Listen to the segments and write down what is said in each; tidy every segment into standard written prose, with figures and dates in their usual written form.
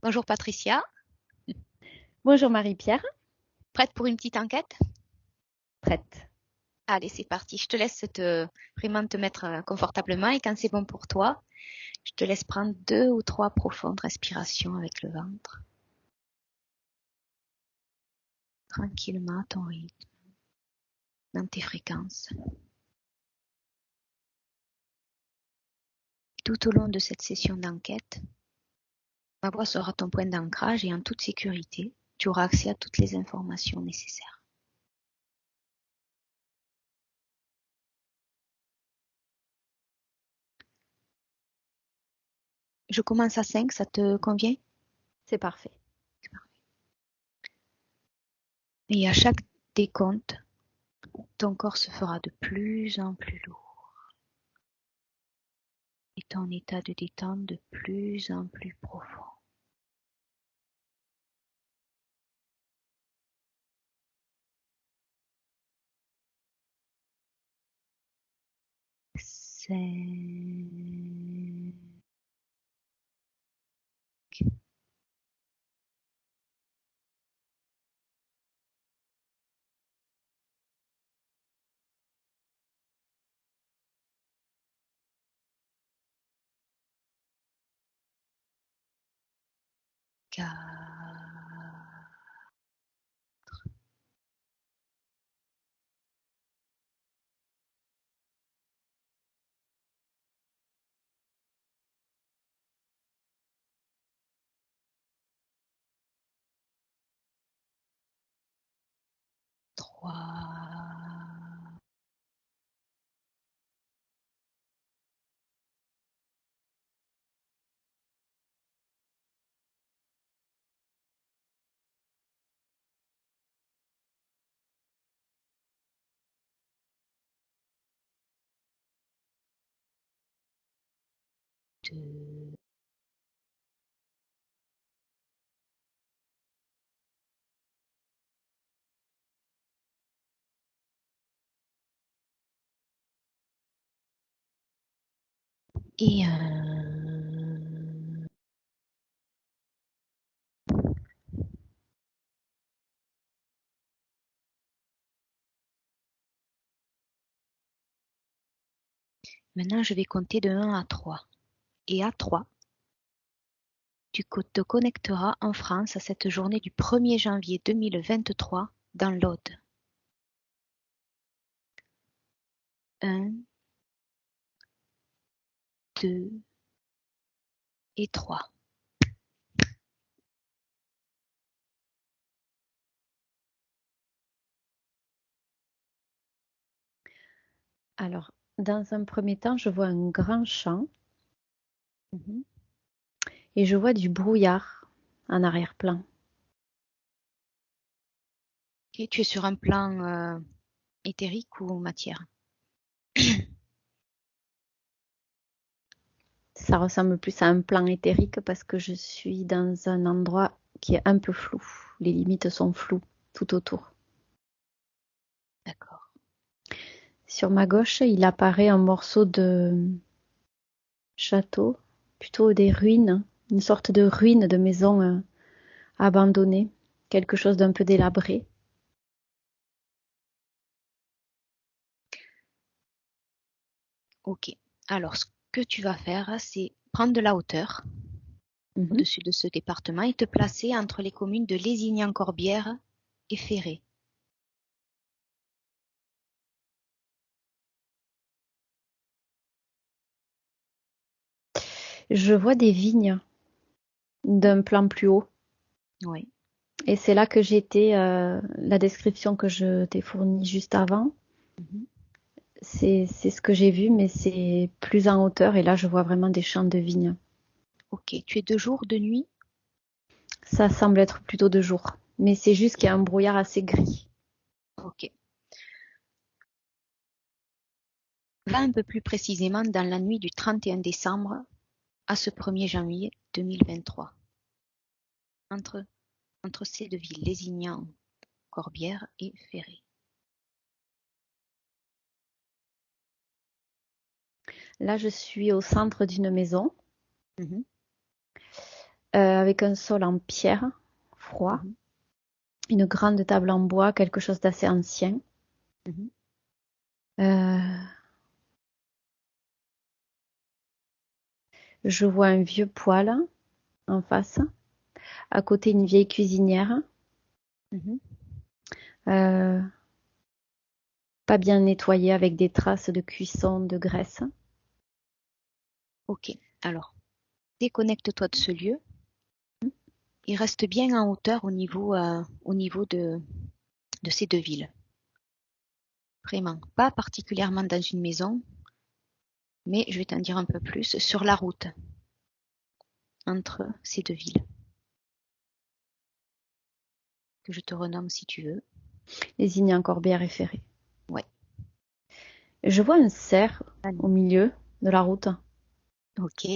Bonjour Patricia, Bonjour Marie-Pierre, prête pour une petite enquête? prête. Allez, c'est parti. Je te laisse vraiment te mettre confortablement et quand c'est bon pour toi, je te laisse prendre 2 ou 3 profondes respirations avec le ventre. Tranquillement à ton rythme, dans tes fréquences. Tout au long de cette session d'enquête, ma voix sera ton point d'ancrage et en toute sécurité, tu auras accès à toutes les informations nécessaires. Je commence à 5, ça te convient? C'est parfait. Et à chaque décompte, ton corps se fera de plus en plus lourd et ton état de détente de plus en plus profond. 5, 4, trois, deux. Et maintenant, je vais compter de 1 à 3. Et à 3, tu te connecteras en France à cette journée du 1er janvier 2023 dans l'Aude. 1, 2 et 3. Alors, dans un premier temps, je vois un grand champ Mhm. et je vois du brouillard en arrière-plan. Et tu es sur un plan éthérique ou matière? Ça ressemble plus à un plan éthérique parce que je suis dans un endroit qui est un peu flou. Les limites sont floues tout autour. D'accord. Sur ma gauche, il apparaît un morceau de château, plutôt des ruines, une sorte de ruine de maison abandonnée, quelque chose d'un peu délabré. Ok. Alors, ce que tu vas faire, c'est prendre de la hauteur Mhm. au-dessus de ce département et te placer entre les communes de Lézignan-Corbière et Ferré. Je vois des vignes d'un plan plus haut. Oui. Et c'est là que j'étais, la description que je t'ai fournie juste avant. Mhm. C'est ce que j'ai vu, mais c'est plus en hauteur. Et là, je vois vraiment des champs de vignes. Ok. Tu es de jour, de nuit? Ça semble être plutôt de jour. Mais c'est juste qu'il y a un brouillard assez gris. Ok. Va un peu plus précisément dans la nuit du 31 décembre à ce 1er janvier 2023. Entre, entre ces deux villes, Lézignan, Corbière et Ferré. Là, je suis au centre d'une maison. Mhm. avec un sol en pierre, froid, Mhm. une grande table en bois, quelque chose d'assez ancien. Mhm. Euh, je vois un vieux poêle en face, à côté une vieille cuisinière, Mhm. euh, pas bien nettoyée avec des traces de cuisson, de graisse. Ok. Alors, déconnecte-toi de ce lieu. Il reste bien en hauteur au niveau de ces deux villes. Vraiment, pas particulièrement dans une maison, mais je vais t'en dire un peu plus sur la route entre ces deux villes, que je te renomme si tu veux. Lésigny encore bien référé. Ouais. Je vois un cerf au Allez. milieu de la route. Ok.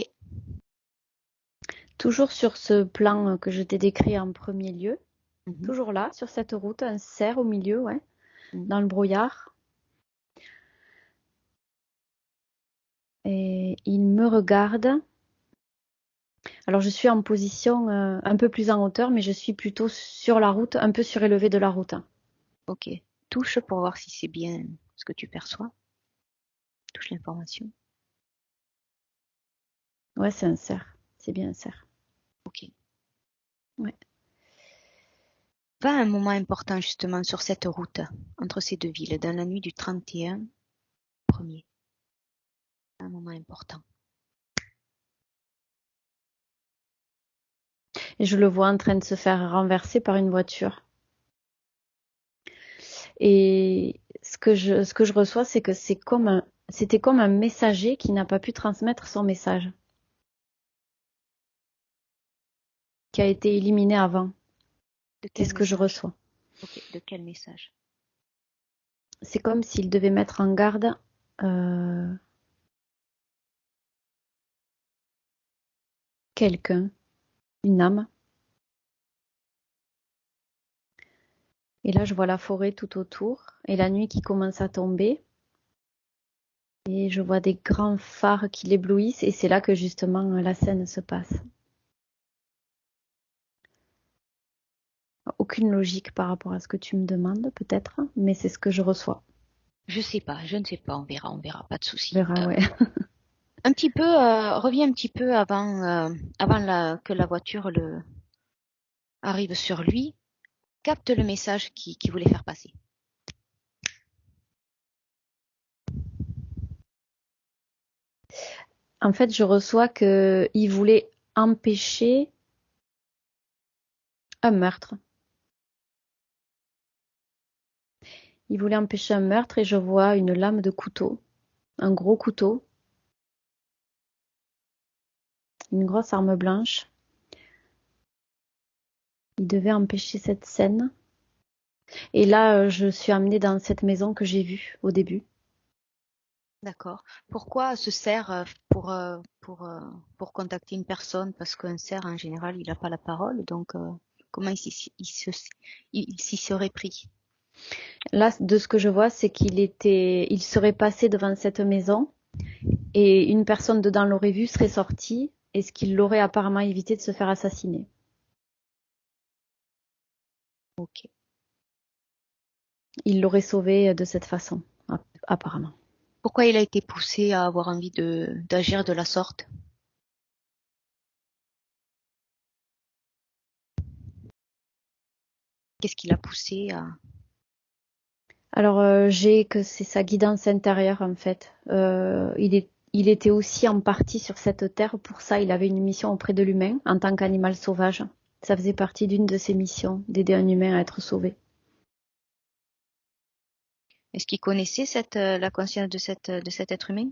Toujours sur ce plan que je t'ai décrit en premier lieu. Mhm. Toujours là, sur cette route, un cerf au milieu, ouais, Mhm. dans le brouillard. Et il me regarde. Alors je suis en position un peu plus en hauteur, mais je suis plutôt sur la route, un peu surélevée de la route. Ok. Touche pour voir si c'est bien ce que tu perçois. Touche l'information. Ouais, c'est un cerf. C'est bien un cerf. Ok. Ouais. Va un moment important justement sur cette route entre ces deux villes, dans la nuit du 31 premier. Un moment important. Et je le vois en train de se faire renverser par une voiture. Et ce que je reçois, c'est que c'était comme un messager qui n'a pas pu transmettre son message, qui a été éliminé avant. De C'est quel ce que je message? reçois. Ok. De quel message? C'est comme s'il devait mettre en garde euh, quelqu'un, une âme. Et là, je vois la forêt tout autour et la nuit qui commence à tomber. Et je vois des grands phares qui l'éblouissent et c'est là que justement la scène se passe. Aucune logique par rapport à ce que tu me demandes, peut-être, mais c'est ce que je reçois. Je sais pas, je ne sais pas, on verra, pas de On souci. verra, ouais. Un petit peu, reviens un petit peu avant que la voiture arrive sur lui, capte le message qui voulait faire passer. En fait, je reçois qu'il voulait empêcher un meurtre. Il voulait empêcher un meurtre et je vois une lame de couteau, un gros couteau, une grosse arme blanche. Il devait empêcher cette scène. Et là, je suis amenée dans cette maison que j'ai vue au début. D'accord. Pourquoi se sert pour contacter une personne? Parce qu'un cerf, en général, il n'a pas la parole, donc comment il s'y serait pris? Là, de ce que je vois, c'est il serait passé devant cette maison et une personne dedans l'aurait vu, serait sortie et ce qui l'aurait apparemment évité de se faire assassiner. Ok. Il l'aurait sauvé de cette façon, apparemment. Pourquoi il a été poussé à avoir envie d'agir de la sorte? Qu'est-ce qui l'a poussé à... Alors, j'ai que c'est sa guidance intérieure en fait. Il était aussi en partie sur cette terre. Pour ça, il avait une mission auprès de l'humain en tant qu'animal sauvage. Ça faisait partie d'une de ses missions, d'aider un humain à être sauvé. Est-ce qu'il connaissait la conscience de cet être humain?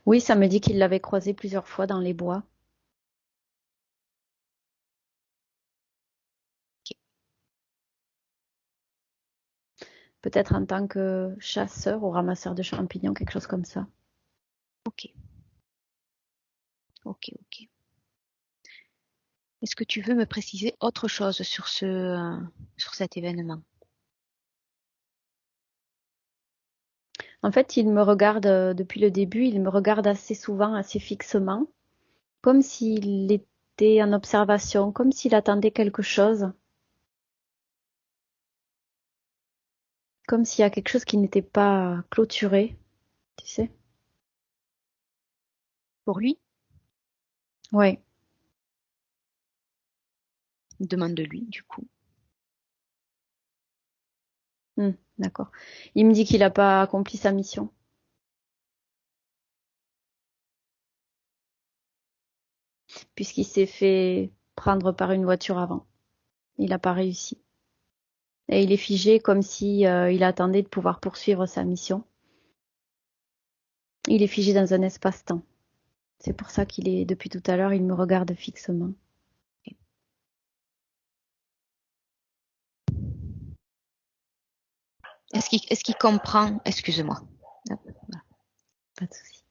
Oui, ça me dit qu'il l'avait croisé plusieurs fois dans les bois. Ok. Peut-être en tant que chasseur ou ramasseur de champignons, quelque chose comme ça. Ok. Ok. Ok. Est-ce que tu veux me préciser autre chose sur cet événement? En fait, il me regarde depuis le début, il me regarde assez souvent, assez fixement, comme s'il était en observation, comme s'il attendait quelque chose, comme s'il y a quelque chose qui n'était pas clôturé, tu sais. Pour lui, Ouais. demande-lui, du coup. D'accord. Il me dit qu'il n'a pas accompli sa mission, puisqu'il s'est fait prendre par une voiture avant. Il n'a pas réussi. Et il est figé comme si il attendait de pouvoir poursuivre sa mission. Il est figé dans un espace-temps. C'est pour ça qu'il est, depuis tout à l'heure, il me regarde fixement. Est-ce qu'il comprend? Excuse-moi. Hop, voilà. Pas de souci.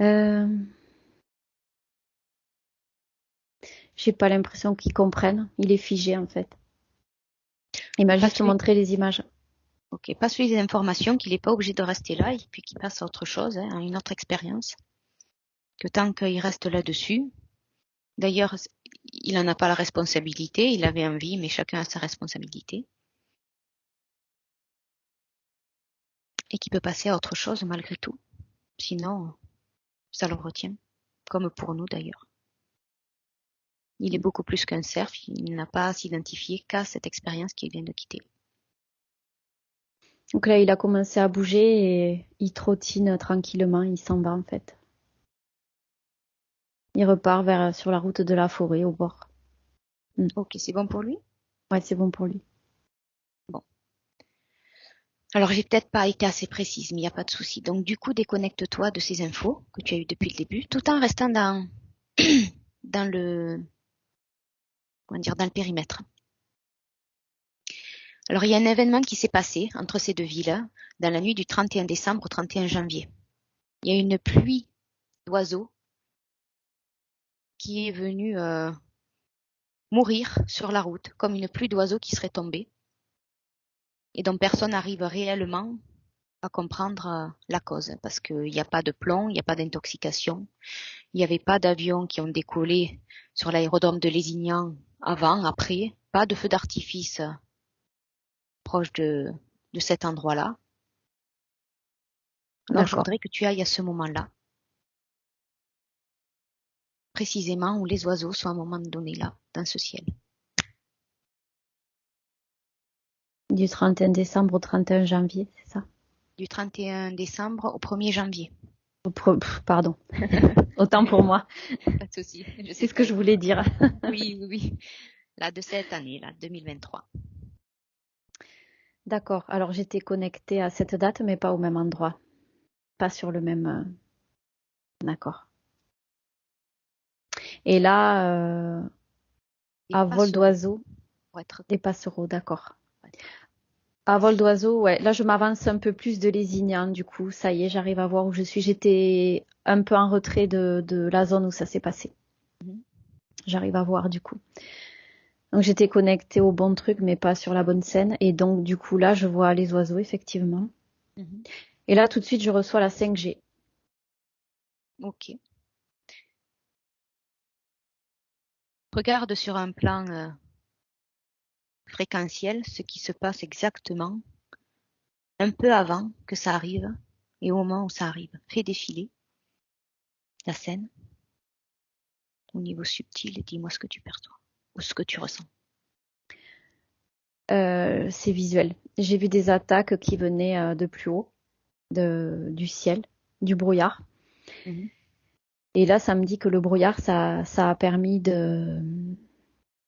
Euh, J'ai pas l'impression qu'il comprenne. Il est figé en fait. Il m'a juste Passe-lui, montré les images. ok, passe-lui des informations qu'il n'est pas obligé de rester là et puis qu'il passe à autre chose, hein, à une autre expérience. Que tant qu'il reste là-dessus, d'ailleurs, il n'en a pas la responsabilité, il avait envie, mais chacun a sa responsabilité. Et qu'il peut passer à autre chose malgré tout. Sinon, ça le retient. Comme pour nous d'ailleurs. Il est beaucoup plus qu'un cerf, il n'a pas à s'identifier qu'à cette expérience qu'il vient de quitter. Donc là, il a commencé à bouger et il trottine tranquillement. Il s'en va en fait. Il repart sur la route de la forêt au bord. Ok, c'est bon pour lui? Ouais, c'est bon pour lui. Bon. Alors, j'ai peut-être pas été assez précise, mais il n'y a pas de souci. Donc, du coup, déconnecte-toi de ces infos que tu as eues depuis le début, tout en restant dans le, comment dire, dans le périmètre. Alors, il y a un événement qui s'est passé entre ces deux villes dans la nuit du 31 décembre au 31 janvier. Il y a une pluie d'oiseaux qui est venue mourir sur la route, comme une pluie d'oiseaux qui serait tombée, et dont personne n'arrive réellement à comprendre la cause, parce qu'il n'y a pas de plomb, il n'y a pas d'intoxication, il n'y avait pas d'avions qui ont décollé sur l'aérodrome de Lézignan avant, après, pas de feu d'artifice proche de cet endroit-là. Alors je D'accord. voudrais que tu ailles à ce moment-là, précisément où les oiseaux sont à un moment donné là, dans ce ciel. Du 31 décembre au 31 janvier, c'est ça? Du 31 décembre au 1er janvier. Pardon. Autant pour moi. Pas de souci, je sais C'est ce que très je bien. voulais dire. Oui, oui, oui. Là, de cette année, là, 2023. D'accord. Alors j'étais connectée à cette date, mais pas au même endroit. Pas sur le même. D'accord. Et là, Des à vol passereaux, d'oiseau, pour être des passereaux, d'accord. ouais. À vol d'oiseau, ouais. Là, je m'avance un peu plus de Lézignan, du coup. Ça y est, j'arrive à voir où je suis. J'étais un peu en retrait de la zone où ça s'est passé. Mhm. J'arrive à voir, du coup. Donc, j'étais connectée au bon truc, mais pas sur la bonne scène. Et donc, du coup, là, je vois les oiseaux, effectivement. Mhm. Et là, tout de suite, je reçois la 5G. Ok. Regarde sur un plan fréquentiel ce qui se passe exactement un peu avant que ça arrive et au moment où ça arrive. Fais défiler la scène au niveau subtil et dis-moi ce que tu perçois ou ce que tu ressens. C'est visuel. J'ai vu des attaques qui venaient de plus haut, du ciel, du brouillard. Mhm. Et là, ça me dit que le brouillard, ça a permis de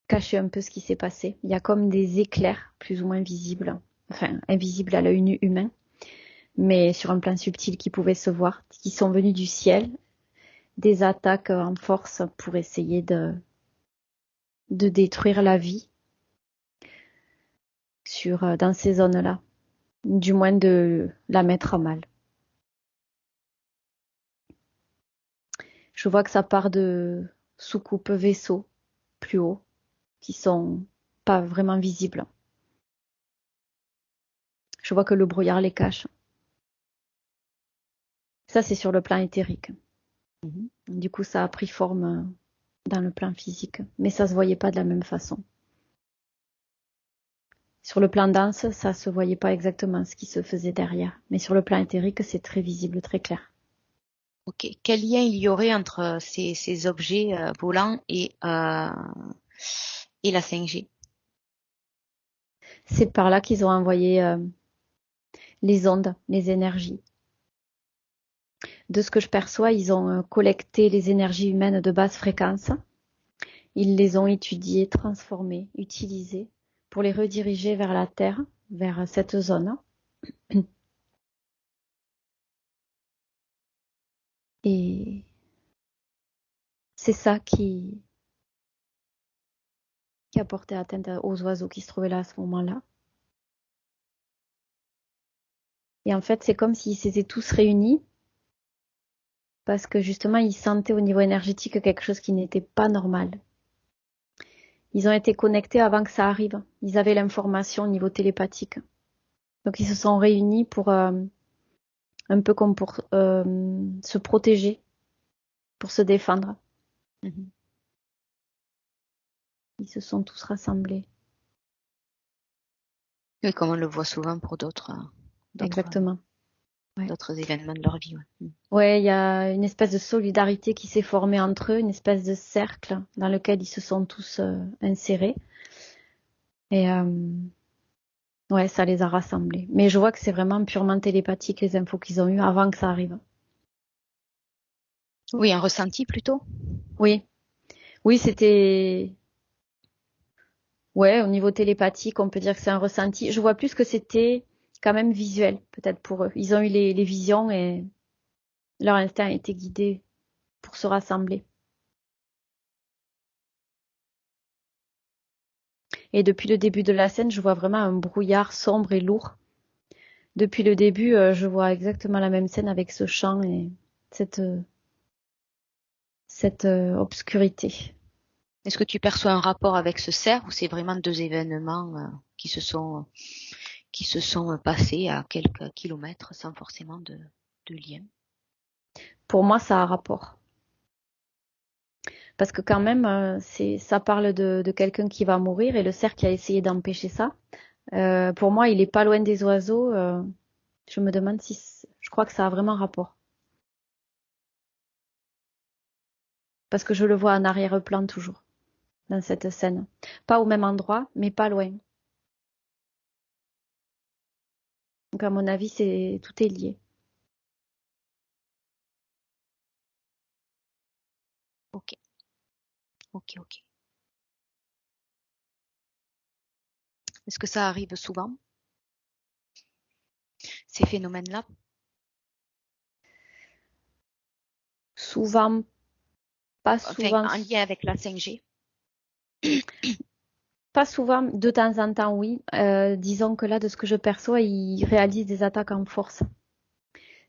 cacher un peu ce qui s'est passé. Il y a comme des éclairs plus ou moins visibles, enfin invisibles à l'œil nu humain, mais sur un plan subtil qui pouvait se voir, qui sont venus du ciel, des attaques en force pour essayer de détruire la vie dans ces zones-là, du moins de la mettre à mal. Je vois que ça part de soucoupes vaisseaux plus haut, qui sont pas vraiment visibles. Je vois que le brouillard les cache. Ça, c'est sur le plan éthérique. Du coup, ça a pris forme dans le plan physique, mais ça se voyait pas de la même façon. Sur le plan dense, ça se voyait pas exactement ce qui se faisait derrière, mais sur le plan éthérique, c'est très visible, très clair. Ok. Quel lien il y aurait entre ces objets volants et la 5G? C'est par là qu'ils ont envoyé les ondes, les énergies. De ce que je perçois, ils ont collecté les énergies humaines de basse fréquence. Ils les ont étudiées, transformées, utilisées pour les rediriger vers la Terre, vers cette zone. Et c'est ça qui a porté atteinte aux oiseaux qui se trouvaient là à ce moment-là. Et en fait, c'est comme s'ils s'étaient tous réunis parce que justement, ils sentaient au niveau énergétique quelque chose qui n'était pas normal. Ils ont été connectés avant que ça arrive. Ils avaient l'information au niveau télépathique. Donc, ils se sont réunis pour un peu comme pour se protéger, pour se défendre. Ils se sont tous rassemblés. Oui, comme on le voit souvent pour d'autres Exactement. Ouais. d'autres événements de leur vie. Ouais. Ouais, il y a une espèce de solidarité qui s'est formée entre eux, une espèce de cercle dans lequel ils se sont tous insérés. Et ouais, ça les a rassemblés. Mais je vois que c'est vraiment purement télépathique les infos qu'ils ont eues avant que ça arrive. Oui, un ressenti plutôt. Oui, oui, c'était. Ouais, au niveau télépathique, on peut dire que c'est un ressenti. Je vois plus que c'était quand même visuel, peut-être pour eux. Ils ont eu les visions et leur instinct a été guidé pour se rassembler. Et depuis le début de la scène, je vois vraiment un brouillard sombre et lourd. Depuis le début, je vois exactement la même scène avec ce chant et cette obscurité. Est-ce que tu perçois un rapport avec ce cerf ou c'est vraiment deux événements qui se sont passés à quelques kilomètres sans forcément de lien? Pour moi, ça a un rapport. Parce que quand même, ça parle de quelqu'un qui va mourir et le cerf qui a essayé d'empêcher ça. Pour moi, il est pas loin des oiseaux. Je me demande si... Je crois que ça a vraiment un rapport. Parce que je le vois en arrière-plan toujours, dans cette scène. Pas au même endroit, mais pas loin. Donc à mon avis, tout est lié. Ok, ok, ok. Est-ce que ça arrive souvent, ces phénomènes-là? Souvent, pas Enfin, souvent, en lien avec la 5G? pas souvent, de temps en temps, oui. Disons que là, de ce que je perçois, ils réalisent des attaques en force.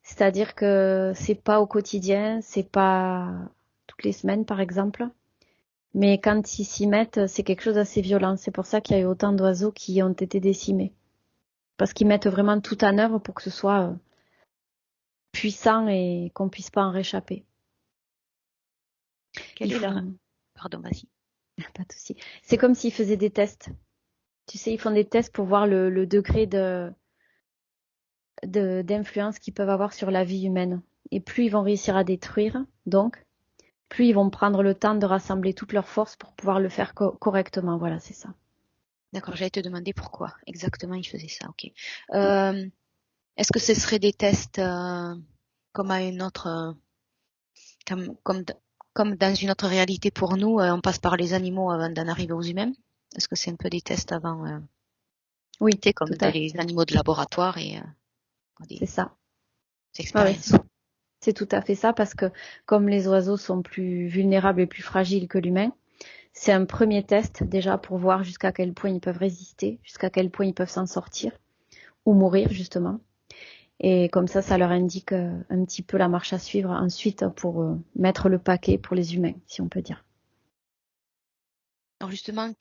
C'est-à-dire que c'est pas au quotidien, c'est pas toutes les semaines, par exemple. Mais quand ils s'y mettent, c'est quelque chose d'assez violent. C'est pour ça qu'il y a eu autant d'oiseaux qui ont été décimés. Parce qu'ils mettent vraiment tout en œuvre pour que ce soit puissant et qu'on puisse pas en réchapper. Quelle est leur... Pardon, vas-y. Pas de souci. C'est comme s'ils faisaient des tests. Tu sais, ils font des tests pour voir le degré d'influence qu'ils peuvent avoir sur la vie humaine. Et plus ils vont réussir à détruire, donc, plus ils vont prendre le temps de rassembler toutes leurs forces pour pouvoir le faire correctement. Voilà, c'est ça. D'accord, j'allais te demander pourquoi exactement ils faisaient ça. Ok. Est-ce que ce serait des tests comme à une autre, comme dans une autre réalité pour nous, on passe par les animaux avant d'en arriver aux humains? Est-ce que c'est un peu des tests avant, Oui, tu sais, comme tout à fait. les animaux de laboratoire et C'est des ça. Ouais, expériences? c'est tout à fait ça parce que comme les oiseaux sont plus vulnérables et plus fragiles que l'humain, c'est un premier test déjà pour voir jusqu'à quel point ils peuvent résister, jusqu'à quel point ils peuvent s'en sortir ou mourir justement. Et comme ça leur indique un petit peu la marche à suivre ensuite pour mettre le paquet pour les humains, si on peut dire. Alors justement,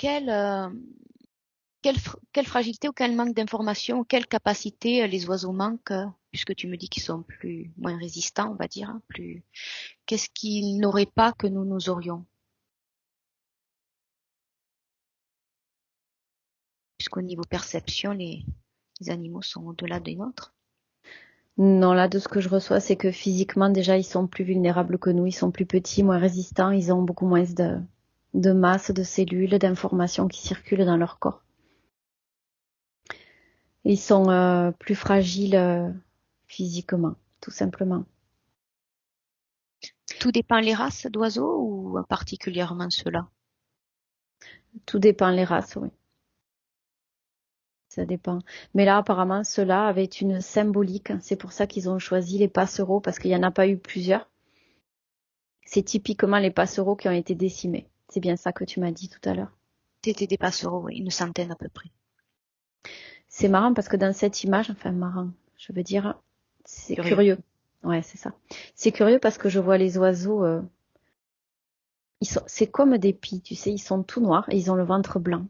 quelle fragilité ou quel manque d'information, quelle capacité les oiseaux manquent, puisque tu me dis qu'ils sont moins résistants, on va dire, hein, qu'est-ce qu'ils n'auraient pas que nous aurions? Puisqu'au niveau perception, les animaux sont au-delà des nôtres. Non, là, de ce que je reçois, c'est que physiquement, déjà, ils sont plus vulnérables que nous. Ils sont plus petits, moins résistants. Ils ont beaucoup moins de masse, de cellules, d'informations qui circulent dans leur corps. Ils sont plus fragiles physiquement, tout simplement. Tout dépend les races d'oiseaux ou particulièrement ceux-là? Tout dépend les races, oui. Ça dépend. Mais là, apparemment, ceux-là avaient une symbolique. C'est pour ça qu'ils ont choisi les passereaux, parce qu'il n'y en a pas eu plusieurs. C'est typiquement les passereaux qui ont été décimés. C'est bien ça que tu m'as dit tout à l'heure. C'était des passereaux, oui, une centaine à peu près. C'est marrant parce que dans cette image, enfin marrant, je veux dire, c'est curieux. Ouais, c'est ça. C'est curieux parce que je vois les oiseaux, c'est comme des pies, tu sais, ils sont tout noirs et ils ont le ventre blanc.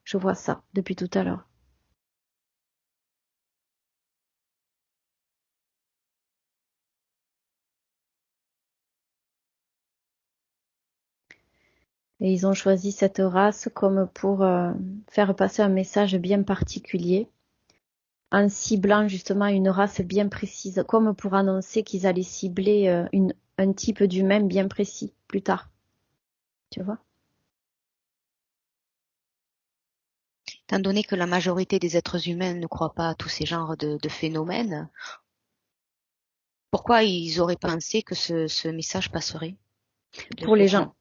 Je vois ça depuis tout à l'heure. Et ils ont choisi cette race comme pour faire passer un message bien particulier, en ciblant justement une race bien précise, comme pour annoncer qu'ils allaient cibler un type d'humain bien précis plus tard. Tu vois? Étant donné que la majorité des êtres humains ne croient pas à tous ces genres de phénomènes, pourquoi ils auraient pensé que ce message passerait de Pour les cette gens.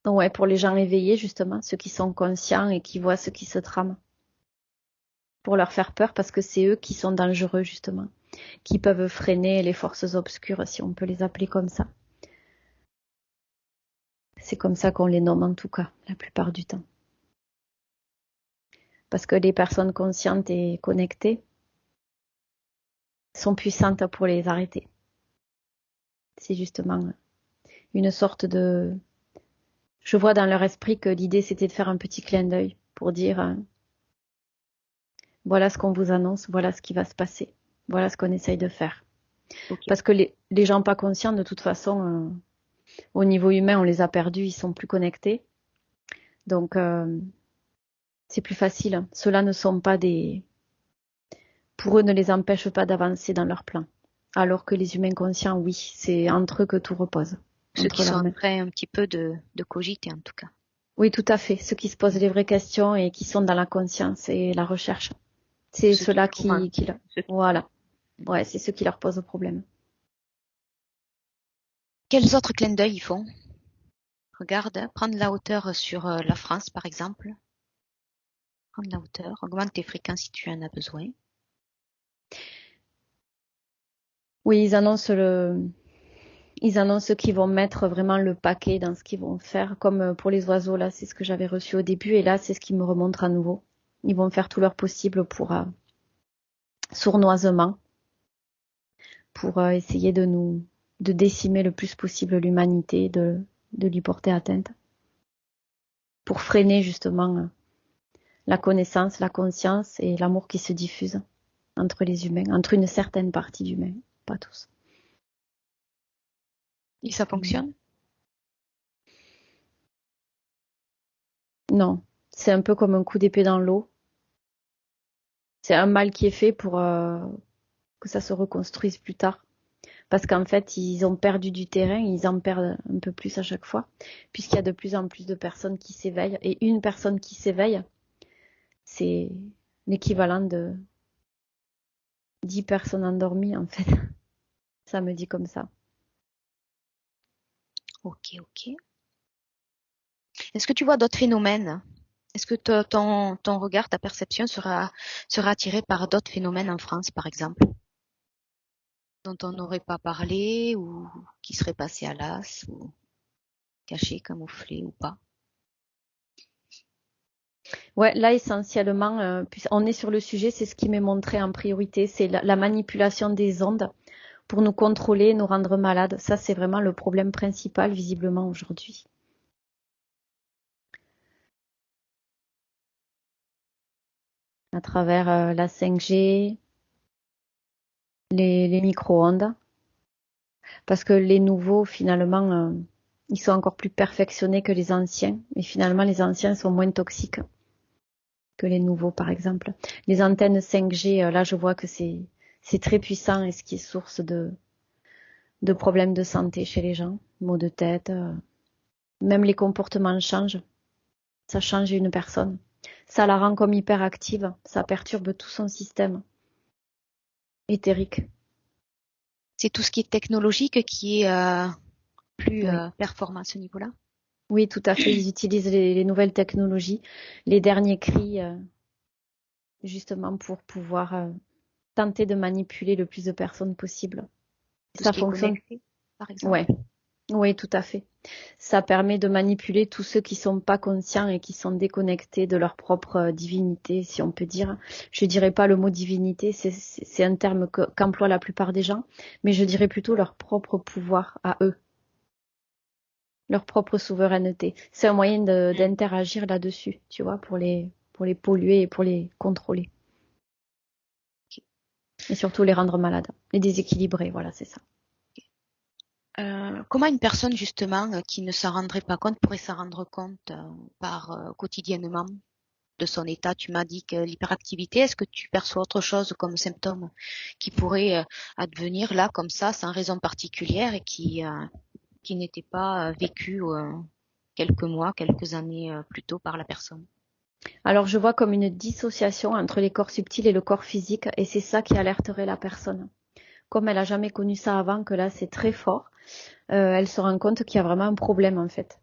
Ouais, pour les gens éveillés, justement, ceux qui sont conscients et qui voient ce qui se trame. Pour leur faire peur, parce que c'est eux qui sont dangereux, justement, qui peuvent freiner les forces obscures, si on peut les appeler comme ça. C'est comme ça qu'on les nomme, en tout cas, la plupart du temps. Parce que les personnes conscientes et connectées sont puissantes pour les arrêter. C'est justement une sorte de... Je vois dans leur esprit que l'idée, c'était de faire un petit clin d'œil pour dire voilà ce qu'on vous annonce, voilà ce qui va se passer, voilà ce qu'on essaye de faire. Okay. Parce que les gens pas conscients, de toute façon, au niveau humain, on les a perdus, ils sont plus connectés. Donc, c'est plus facile. Ceux-là ne sont pas des... Pour eux, ne les empêche pas d'avancer dans leur plan. Alors que les humains conscients, oui, c'est entre eux que tout repose. Ceux qui sont en train un petit peu de cogiter, en tout cas. Oui, tout à fait. Ceux qui se posent les vraies questions et qui sont dans la conscience et la recherche. C'est ceux-là qui... Voilà. Ouais, c'est ceux qui leur posent problème. Quels autres clins d'œil ils font? Regarde, prendre la hauteur sur la France, par exemple. Prendre la hauteur, augmente tes fréquences si tu en as besoin. Oui, ils annoncent qu'ils vont mettre vraiment le paquet dans ce qu'ils vont faire, comme pour les oiseaux, là, c'est ce que j'avais reçu au début, et là, c'est ce qui me remonte à nouveau. Ils vont faire tout leur possible pour sournoisement, pour essayer de décimer le plus possible l'humanité, de lui porter atteinte, pour freiner justement la connaissance, la conscience et l'amour qui se diffuse entre les humains, entre une certaine partie d'humains, pas tous. Et ça fonctionne? Non, c'est un peu comme un coup d'épée dans l'eau. C'est un mal qui est fait pour que ça se reconstruise plus tard. Parce qu'en fait, ils ont perdu du terrain, ils en perdent un peu plus à chaque fois, puisqu'il y a de plus en plus de personnes qui s'éveillent. Et une personne qui s'éveille, c'est l'équivalent de 10 personnes endormies, en fait. Ça me dit comme ça. Ok. Est-ce que tu vois d'autres phénomènes? Est-ce que ton regard, ta perception sera attirée par d'autres phénomènes en France, par exemple, dont on n'aurait pas parlé ou qui seraient passés à l'as ou cachés, camouflés ou pas? Ouais, là essentiellement, on est sur le sujet, c'est ce qui m'est montré en priorité, c'est la manipulation des ondes pour nous contrôler, nous rendre malades. Ça, c'est vraiment le problème principal visiblement aujourd'hui. à travers la 5G, les micro-ondes, parce que les nouveaux, finalement, ils sont encore plus perfectionnés que les anciens, et finalement, les anciens sont moins toxiques que les nouveaux, par exemple. Les antennes 5G, là, je vois que c'est très puissant et ce qui est source de problèmes de santé chez les gens, maux de tête, même les comportements changent. Ça change une personne. Ça la rend comme hyperactive, ça perturbe tout son système éthérique. C'est tout ce qui est technologique qui est plus Oui. performant à ce niveau-là. Oui, tout à fait. Ils utilisent les nouvelles technologies, les derniers cris, justement pour pouvoir tenter de manipuler le plus de personnes possible. Tout ce Ça qui est fonctionne. connecté, par exemple. Ouais, oui, tout à fait. Ça permet de manipuler tous ceux qui sont pas conscients et qui sont déconnectés de leur propre divinité, si on peut dire. Je dirais pas le mot divinité, c'est un terme qu'emploient la plupart des gens, mais je dirais plutôt leur propre pouvoir à eux, leur propre souveraineté. C'est un moyen d'interagir là-dessus, tu vois, pour les polluer et pour les contrôler. Et surtout les rendre malades, les déséquilibrer, voilà, c'est ça. Comment une personne justement qui ne s'en rendrait pas compte pourrait s'en rendre compte par quotidiennement de son état? Tu m'as dit que l'hyperactivité, est-ce que tu perçois autre chose comme symptôme qui pourrait advenir là comme ça sans raison particulière et qui n'était pas vécu quelques mois, quelques années plus tôt par la personne? Alors je vois comme une dissociation entre les corps subtils et le corps physique, et c'est ça qui alerterait la personne. Comme elle a jamais connu ça avant, que là c'est très fort, elle se rend compte qu'il y a vraiment un problème en fait.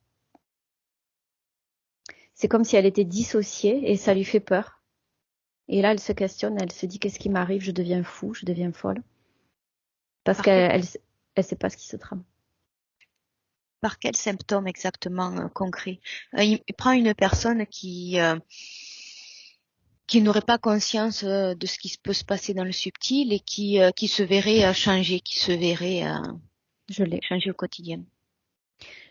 C'est comme si elle était dissociée et ça lui fait peur. Et là elle se questionne, elle se dit qu'est-ce qui m'arrive, je deviens fou, je deviens folle. Parce Par quel, qu'elle sait pas ce qui se trame. par quel symptôme exactement concret? Il prend une personne qui n'aurait pas conscience de ce qui peut se passer dans le subtil et qui se verrait changer, qui se verrait Je l'ai. changer au quotidien.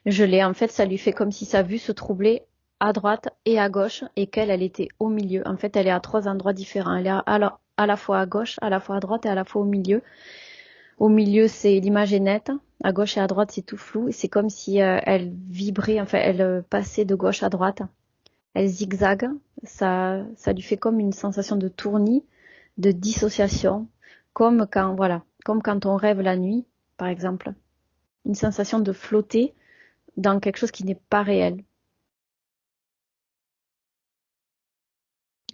Je l'ai. En fait, ça lui fait comme si sa vue se troublait à droite et à gauche et qu'elle, elle était au milieu. En fait, elle est à trois endroits différents. Elle est à la fois à gauche, à la fois à droite et à la fois au milieu. Au milieu, c'est l'image est nette. À gauche et à droite, c'est tout flou. C'est comme si elle vibrait, enfin, elle passait de gauche à droite. Elle zigzague. Ça lui fait comme une sensation de tournis, de dissociation, comme quand, voilà, comme quand on rêve la nuit, par exemple. Une sensation de flotter dans quelque chose qui n'est pas réel.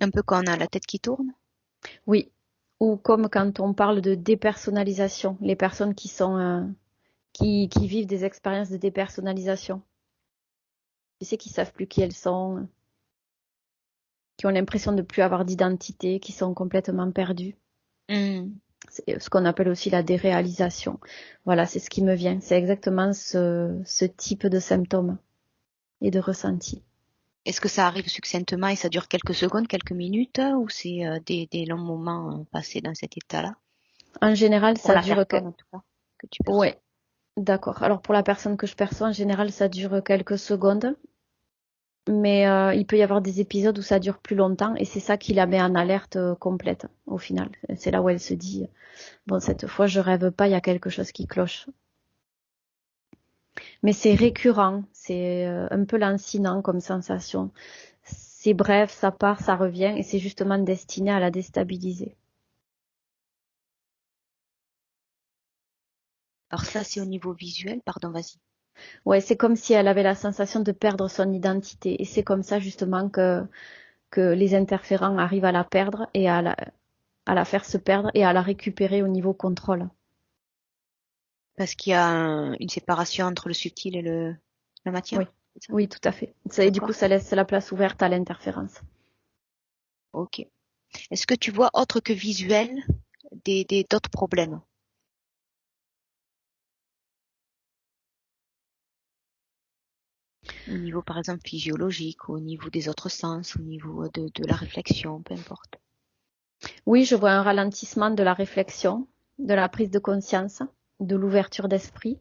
Un peu quand on a la tête qui tourne. Oui. Ou comme quand on parle de dépersonnalisation, les personnes qui sont qui vivent des expériences de dépersonnalisation. Tu sais, qui savent plus qui elles sont, qui ont l'impression de plus avoir d'identité, qui sont complètement perdus. Hmm. C'est ce qu'on appelle aussi la déréalisation. Voilà, c'est ce qui me vient. C'est exactement ce type de symptômes et de ressenti. Est-ce que ça arrive succinctement et ça dure quelques secondes, quelques minutes, ou c'est des longs moments passés dans cet état-là? En général, Pour ça la dure personne, en tout cas, que tu perçois. ouais, d'accord. Alors pour la personne que je perçois, en général, ça dure quelques secondes. Mais il peut y avoir des épisodes où ça dure plus longtemps et c'est ça qui la met en alerte complète au final. C'est là où elle se dit, bon, cette fois, je rêve pas, il y a quelque chose qui cloche. Mais c'est récurrent, c'est un peu lancinant comme sensation. C'est bref, ça part, ça revient et c'est justement destiné à la déstabiliser. Alors ça, c'est au niveau visuel. Pardon, vas-y. Ouais, c'est comme si elle avait la sensation de perdre son identité et c'est comme ça justement que les interférents arrivent à la perdre et à la faire se perdre et à la récupérer au niveau contrôle. Parce qu'il y a une séparation entre le subtil et la Oui, matière, c'est ça? oui, tout à fait. Et du coup, D'accord. ça laisse la place ouverte à l'interférence. Ok. Est-ce que tu vois autre que visuel d'autres problèmes? Au niveau, par exemple, physiologique, au niveau des autres sens, au niveau de la réflexion, peu importe. Oui, je vois un ralentissement de la réflexion, de la prise de conscience, de l'ouverture d'esprit.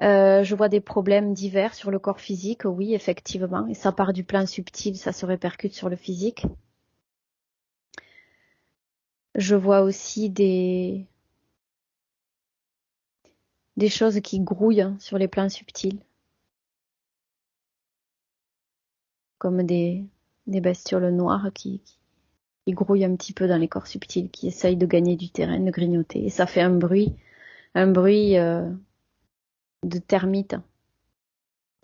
Je vois des problèmes divers sur le corps physique, oui, effectivement. Et ça part du plan subtil, ça se répercute sur le physique. Je vois aussi des choses qui grouillent sur les plans subtils, comme des bestioles noires qui grouillent un petit peu dans les corps subtils, qui essayent de gagner du terrain, de grignoter. Et ça fait un bruit de termites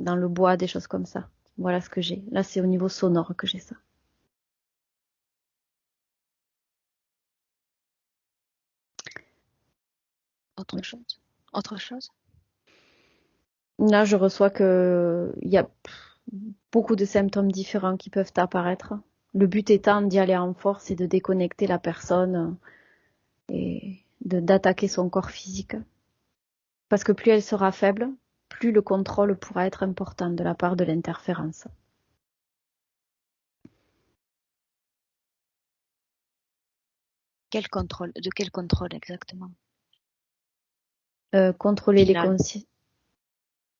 dans le bois, des choses comme ça. Voilà ce que j'ai. Là, c'est au niveau sonore que j'ai ça. Autre chose? Autre chose? Là, je reçois que il y a beaucoup de symptômes différents qui peuvent apparaître. Le but étant d'y aller en force et de déconnecter la personne et d'attaquer son corps physique. Parce que plus elle sera faible, plus le contrôle pourra être important de la part de l'interférence. Quel contrôle? De quel contrôle exactement? Contrôler les Final. consciences.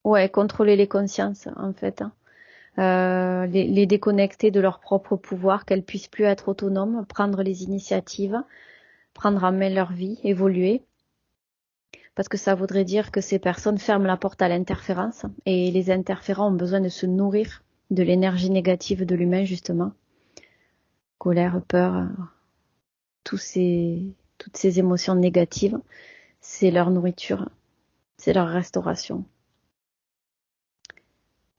Ouais, contrôler les consciences, en fait. Les déconnecter de leur propre pouvoir, qu'elles puissent plus être autonomes, prendre les initiatives, prendre en main leur vie, évoluer. Parce que ça voudrait dire que ces personnes ferment la porte à l'interférence et les interférents ont besoin de se nourrir de l'énergie négative de l'humain, justement. Colère, peur, toutes ces émotions négatives, c'est leur nourriture, c'est leur restauration.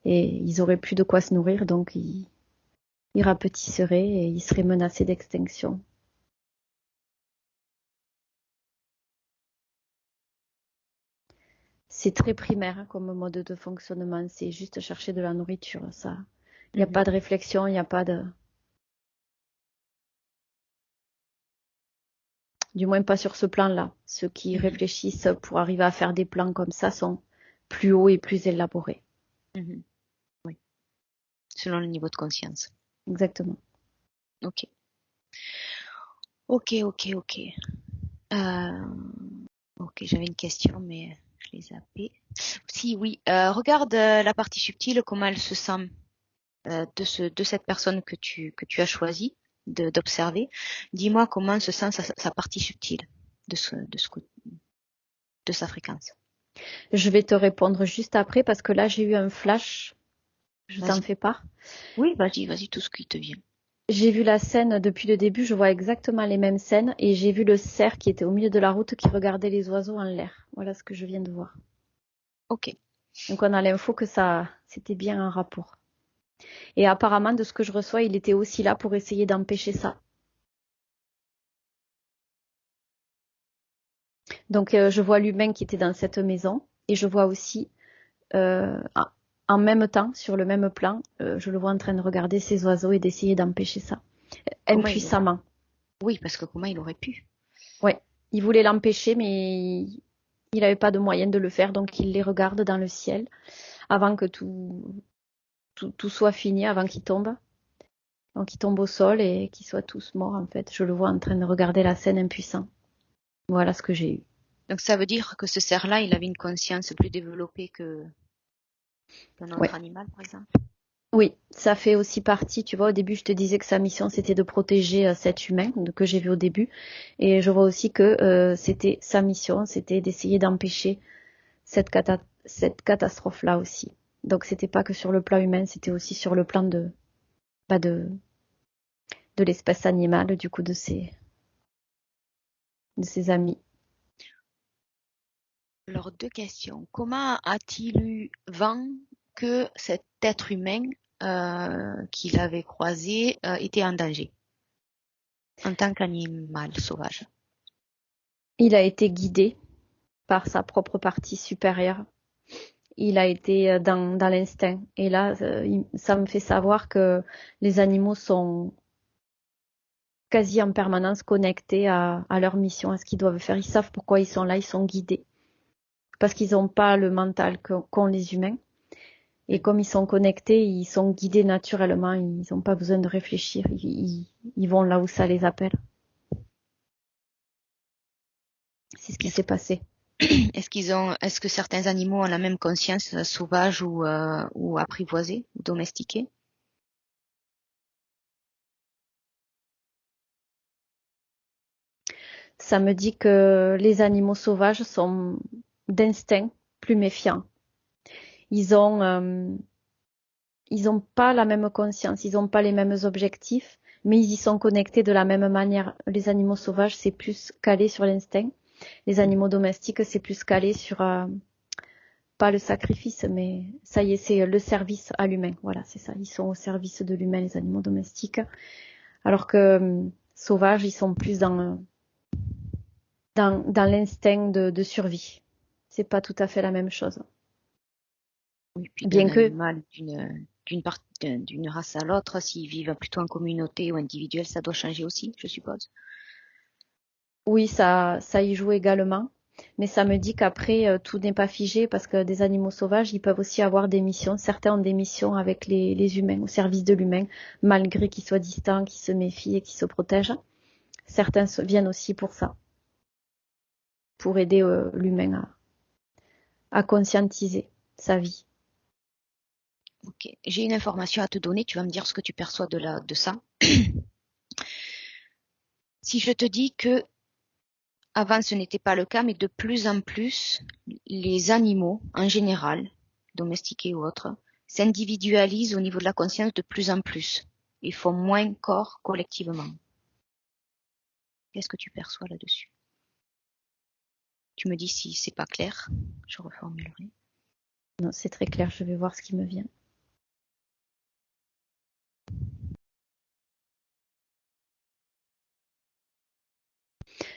Et ils auraient plus de quoi se nourrir, donc ils rapetisseraient et ils seraient menacés d'extinction. C'est très primaire comme mode de fonctionnement, c'est juste chercher de la nourriture, ça. Il n'y a pas de réflexion, il n'y a pas de... Du moins pas sur ce plan-là. Ceux qui réfléchissent pour arriver à faire des plans comme ça sont plus hauts et plus élaborés. Oui. Selon le niveau de conscience. Exactement. Ok. Ok, j'avais une question, mais je l'ai zappée. Si, oui. Regarde la partie subtile, comment elle se sent de cette personne que tu as choisi d'observer. Dis-moi comment se sent sa partie subtile de sa fréquence. Je vais te répondre juste après parce que là j'ai eu un flash. Je t'en Vas-y. fais part. Oui, vas-y, tout ce qui te vient. J'ai vu la scène depuis le début, je vois exactement les mêmes scènes et j'ai vu le cerf qui était au milieu de la route qui regardait les oiseaux en l'air. Voilà ce que je viens de voir. Ok. Donc on a l'info que ça, c'était bien un rapport. Et apparemment, de ce que je reçois, il était aussi là pour essayer d'empêcher ça. Donc je vois l'humain qui était dans cette maison et je vois aussi en même temps, sur le même plan, je le vois en train de regarder ces oiseaux et d'essayer d'empêcher ça. Impuissamment. Oui, parce que comment il aurait pu? Ouais, il voulait l'empêcher, mais il n'avait pas de moyen de le faire, donc il les regarde dans le ciel avant que tout soit fini, avant qu'ils tombent. Donc ils tombent au sol et qu'ils soient tous morts en fait. Je le vois en train de regarder la scène impuissant. Voilà ce que j'ai eu. Donc ça veut dire que ce cerf-là, il avait une conscience plus développée qu'un Ouais. autre animal, par exemple. Oui, ça fait aussi partie, tu vois, au début je te disais que sa mission c'était de protéger cet humain que j'ai vu au début et je vois aussi que c'était sa mission, c'était d'essayer d'empêcher cette catastrophe-là aussi. Donc c'était pas que sur le plan humain, c'était aussi sur le plan bah, de l'espèce animale, du coup de ses amis. Alors, deux questions. Comment a-t-il eu vent que cet être humain qu'il avait croisé était en danger en tant qu'animal sauvage? Il a été guidé par sa propre partie supérieure. Il a été dans l'instinct. Et là, ça me fait savoir que les animaux sont quasi en permanence connectés à leur mission, à ce qu'ils doivent faire. Ils savent pourquoi ils sont là, ils sont guidés. Parce qu'ils n'ont pas le mental qu'ont les humains. Et comme ils sont connectés, ils sont guidés naturellement. Ils n'ont pas besoin de réfléchir. Ils vont là où ça les appelle. C'est ce qui s'est passé. Est-ce que certains animaux ont la même conscience sauvage ou apprivoisée, ou domestiquée? Ça me dit que les animaux sauvages sont d'instinct plus méfiants. Ils ont pas la même conscience, ils ont pas les mêmes objectifs, mais ils y sont connectés de la même manière. Les animaux sauvages, c'est plus calé sur l'instinct. Les animaux domestiques, c'est plus calé sur pas le sacrifice, mais ça y est, c'est le service à l'humain. Voilà, c'est ça. Ils sont au service de l'humain, les animaux domestiques. Alors que sauvages, ils sont plus dans l'instinct de survie. C'est pas tout à fait la même chose. Oui, puis d'un Bien que, animal, d'une race à l'autre, s'ils vivent plutôt en communauté ou individuel, ça doit changer aussi, je suppose. oui, ça y joue également. Mais ça me dit qu'après, tout n'est pas figé parce que des animaux sauvages, ils peuvent aussi avoir des missions. Certains ont des missions avec les humains, au service de l'humain, malgré qu'ils soient distants, qu'ils se méfient et qu'ils se protègent. Certains viennent aussi pour ça, pour aider l'humain à conscientiser sa vie. Ok, j'ai une information à te donner, tu vas me dire ce que tu perçois de ça. Si je te dis que avant ce n'était pas le cas, mais de plus en plus, les animaux, en général, domestiqués ou autres, s'individualisent au niveau de la conscience de plus en plus. Ils font moins corps collectivement. Qu'est-ce que tu perçois là-dessus? Tu me dis si c'est pas clair, je reformulerai. Non, c'est très clair, je vais voir ce qui me vient.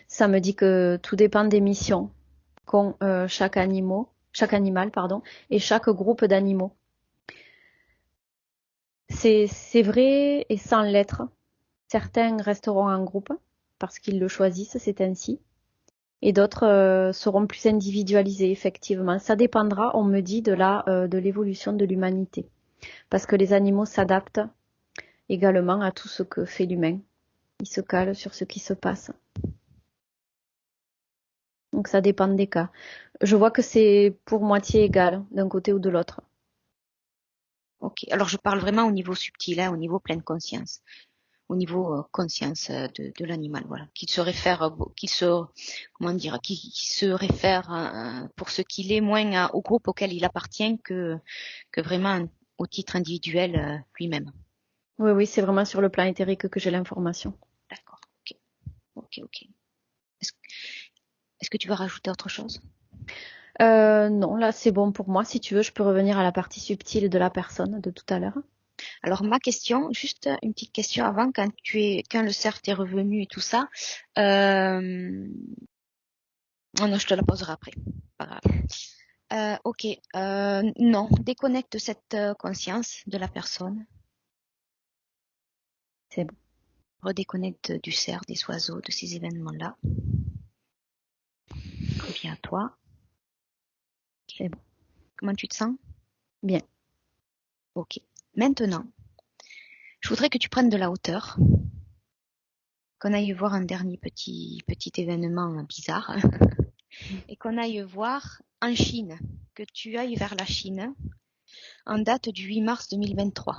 Ça me dit que tout dépend des missions qu'ont chaque animal, pardon, et chaque groupe d'animaux. C'est vrai et sans l'être. Certains resteront en groupe parce qu'ils le choisissent, c'est ainsi. Et d'autres seront plus individualisés, effectivement. Ça dépendra, on me dit, de l'évolution de l'humanité. Parce que les animaux s'adaptent également à tout ce que fait l'humain. Ils se calent sur ce qui se passe. Donc ça dépend des cas. Je vois que c'est pour moitié égal d'un côté ou de l'autre. Ok, alors je parle vraiment au niveau subtil, hein, au niveau pleine conscience, au niveau conscience de l'animal, voilà, comment dire, qui se réfère pour ce qu'il est moins au groupe auquel il appartient que vraiment au titre individuel lui-même. Oui, oui, c'est vraiment sur le plan éthérique que j'ai l'information. D'accord, ok, ok, ok. Est-ce, est-ce que tu veux rajouter autre chose? Non, là c'est bon pour moi. Si tu veux, je peux revenir à la partie subtile de la personne de tout à l'heure. Alors ma question, juste une petite question avant, quand le cerf est revenu et tout ça, oh non, je te la poserai après, pas grave. Ok, non, déconnecte cette conscience de la personne, C'est bon. redéconnecte du cerf, des oiseaux, de ces événements-là. Reviens à toi. C'est bon. Comment tu te sens? Bien. Ok. Maintenant, je voudrais que tu prennes de la hauteur, qu'on aille voir un dernier petit événement bizarre, et qu'on aille voir en Chine, que tu ailles vers la Chine, en date du 8 mars 2023.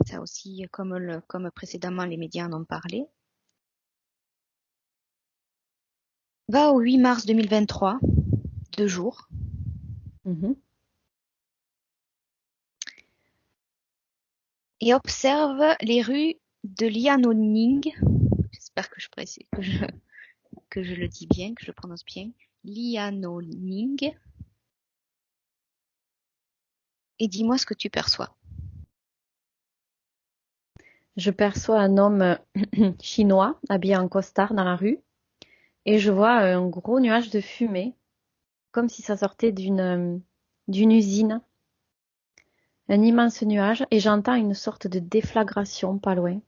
Ça aussi, comme précédemment les médias en ont parlé. Va au 8 mars 2023, 2 jours, Mhm. et observe les rues de Liaoning. J'espère que je le dis bien, que je le prononce bien. Liaoning. Et dis-moi ce que tu perçois. Je perçois un homme chinois habillé en costard dans la rue et je vois un gros nuage de fumée, comme si ça sortait d'une usine. Un immense nuage et j'entends une sorte de déflagration pas loin.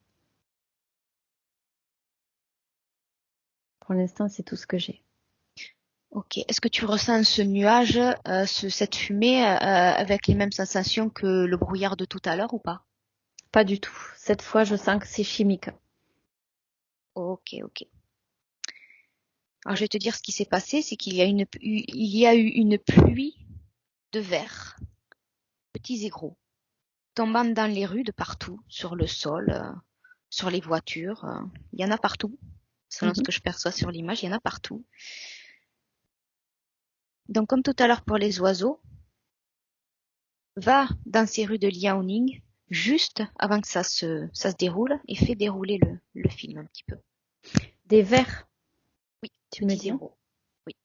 Pour l'instant, c'est tout ce que j'ai. Ok. Est-ce que tu ressens ce nuage, cette fumée, avec les mêmes sensations que le brouillard de tout à l'heure ou pas? Pas du tout. Cette fois, je sens que c'est chimique. Ok, ok. Alors je vais te dire ce qui s'est passé, c'est il y a eu une pluie de verre, petits et gros. tombant dans les rues de partout, sur le sol, sur les voitures. Il y en a partout. Selon ce que je perçois sur l'image, il y en a partout. Donc, comme tout à l'heure pour les oiseaux, va dans ces rues de Liaoning juste avant que ça se déroule et fait dérouler le film un petit peu. Des vers, Oui, tu me petit dis. zéro. Oui.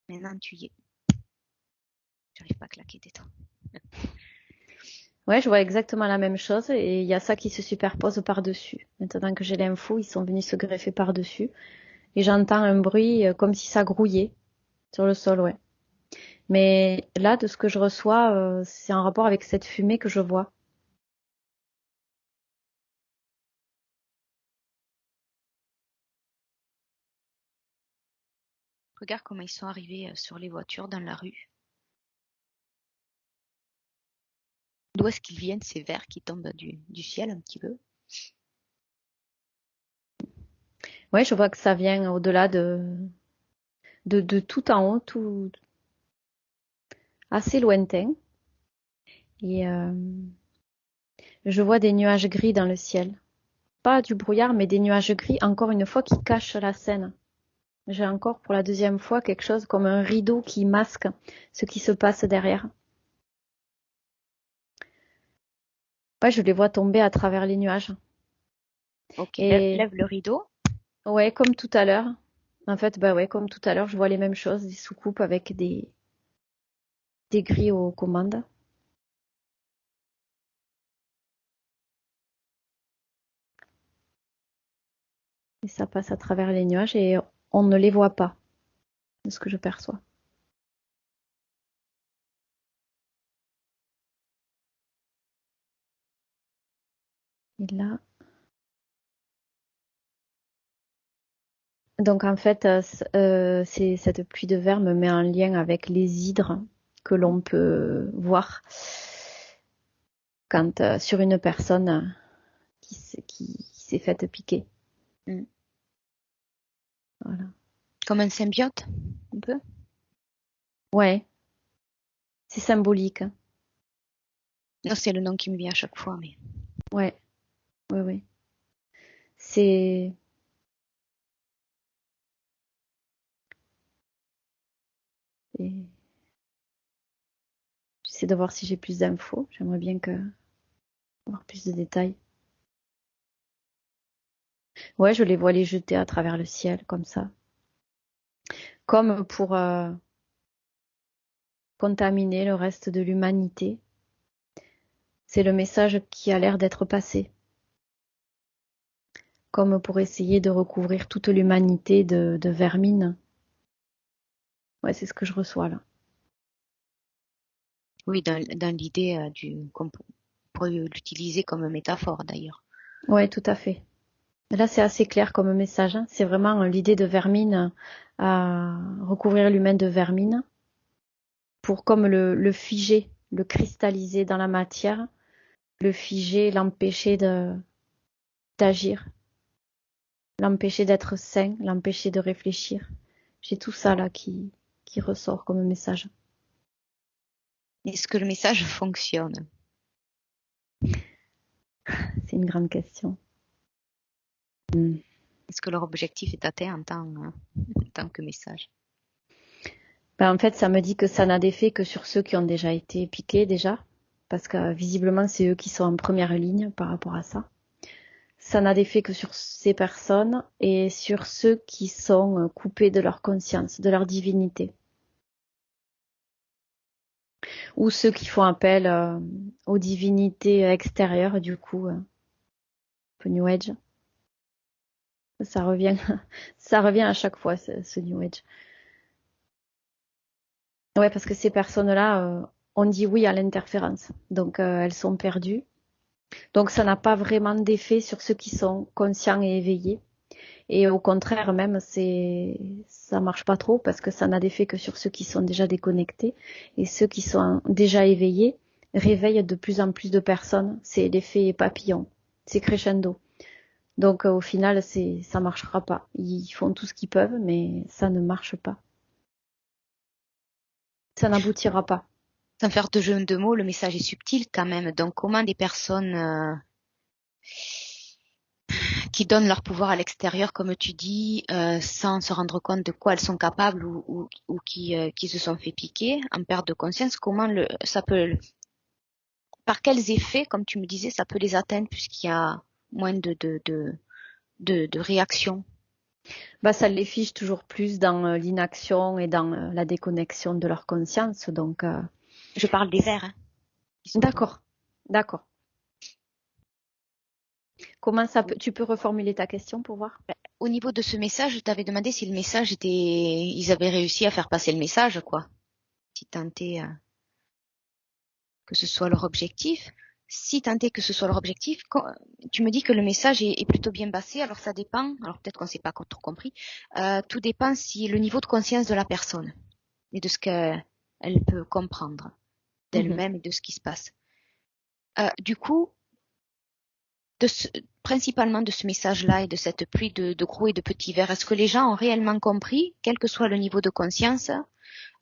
Maintenant, tu y es. J'arrive pas à claquer des temps. Ouais, je vois exactement la même chose et il y a ça qui se superpose par-dessus. Maintenant que j'ai l'info, ils sont venus se greffer par-dessus et j'entends un bruit comme si ça grouillait sur le sol, ouais. Mais là, de ce que je reçois, c'est en rapport avec cette fumée que je vois. Regarde comment ils sont arrivés sur les voitures dans la rue. D'où est-ce qu'ils viennent ces vers qui tombent du ciel un petit peu? Ouais, je vois que ça vient au-delà de tout en haut, tout assez lointain. Et je vois des nuages gris dans le ciel. Pas du brouillard, mais des nuages gris, encore une fois, qui cachent la scène. J'ai encore pour la deuxième fois quelque chose comme un rideau qui masque ce qui se passe derrière. Ouais, je les vois tomber à travers les nuages. Ok, Et lève le rideau. ouais, comme tout à l'heure. En fait, bah ouais, comme tout à l'heure, je vois les mêmes choses, des soucoupes avec des grilles aux commandes. Et ça passe à travers les nuages et on ne les voit pas, de ce que je perçois. Et là, donc en fait, c'est cette pluie de verre me met en lien avec les hydres que l'on peut voir quand sur une personne qui s'est faite piquer. Mm. Voilà. Comme un symbiote, un peu. Ouais, c'est symbolique. Non, c'est le nom qui me vient à chaque fois, mais Ouais, ouais, ouais. C'est et j'essaie de voir si j'ai plus d'infos. J'aimerais bien avoir plus de détails. Ouais, je les vois les jeter à travers le ciel comme ça, comme pour contaminer le reste de l'humanité. C'est le message qui a l'air d'être passé, comme pour essayer de recouvrir toute l'humanité de vermine. Ouais, c'est ce que je reçois là. oui, dans l'idée qu'on pourrait l'utiliser comme métaphore d'ailleurs. Ouais, tout à fait. Là, c'est assez clair comme message, hein. C'est vraiment l'idée de vermine à recouvrir l'humain de vermine pour comme le figer, le cristalliser dans la matière, le figer, l'empêcher d'agir, l'empêcher d'être sain, l'empêcher de réfléchir. J'ai tout ça là qui ressort comme message. Est-ce que le message fonctionne? C'est une grande question. Est-ce que leur objectif est atteint en tant que message? Ben, en fait, ça me dit que ça n'a d'effet que sur ceux qui ont déjà été piqués déjà, parce que visiblement c'est eux qui sont en première ligne par rapport à ça. Ça n'a d'effet que sur ces personnes et sur ceux qui sont coupés de leur conscience, de leur divinité. Ou ceux qui font appel aux divinités extérieures, du coup, un peu New Age. Ça revient, ça revient à chaque fois, ce New Age. Ouais, parce que ces personnes-là ont dit oui à l'interférence. Donc, elles sont perdues. Donc, ça n'a pas vraiment d'effet sur ceux qui sont conscients et éveillés. Et au contraire, même, ça marche pas trop parce que ça n'a d'effet que sur ceux qui sont déjà déconnectés. Et ceux qui sont déjà éveillés réveillent de plus en plus de personnes. C'est l'effet papillon. C'est crescendo. Donc, au final, ça marchera pas. Ils font tout ce qu'ils peuvent, mais ça ne marche pas. Ça n'aboutira pas. sans faire de jeu de mots, le message est subtil quand même. Donc, comment des personnes qui donnent leur pouvoir à l'extérieur, comme tu dis, sans se rendre compte de quoi elles sont capables ou qui se sont fait piquer en perte de conscience, comment ça peut, par quels effets, comme tu me disais, ça peut les atteindre puisqu'il y a moins de réactions. Ça les fiche toujours plus dans l'inaction et dans la déconnexion de leur conscience. Donc, Je parle des vers, hein, qui sont tombés. d'accord, d'accord. Tu peux reformuler ta question pour voir? Au niveau de ce message, je t'avais demandé si le message était, ils avaient réussi à faire passer le message, quoi. Si tant est que ce soit leur objectif. Si tant est que ce soit leur objectif, tu me dis que le message est plutôt bien passé, alors ça dépend, alors peut-être qu'on ne s'est pas trop compris, tout dépend si le niveau de conscience de la personne et de ce qu'elle peut comprendre d'elle-même et de ce qui se passe. Du coup, principalement de ce message-là et de cette pluie de gros et de petits vers, est-ce que les gens ont réellement compris, quel que soit le niveau de conscience,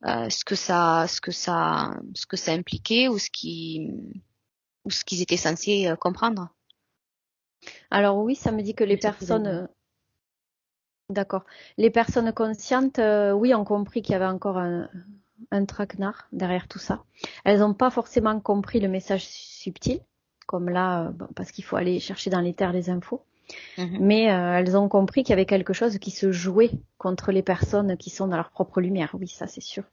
ce que ça impliquait ou ce qu'ils étaient censés comprendre? Alors oui, ça me dit que les personnes, d'accord, les personnes conscientes, oui, ont compris qu'il y avait encore un traquenard derrière tout ça. Elles n'ont pas forcément compris le message subtil, comme là, parce qu'il faut aller chercher dans les terres les infos. Mais elles ont compris qu'il y avait quelque chose qui se jouait contre les personnes qui sont dans leur propre lumière. Oui, ça c'est sûr.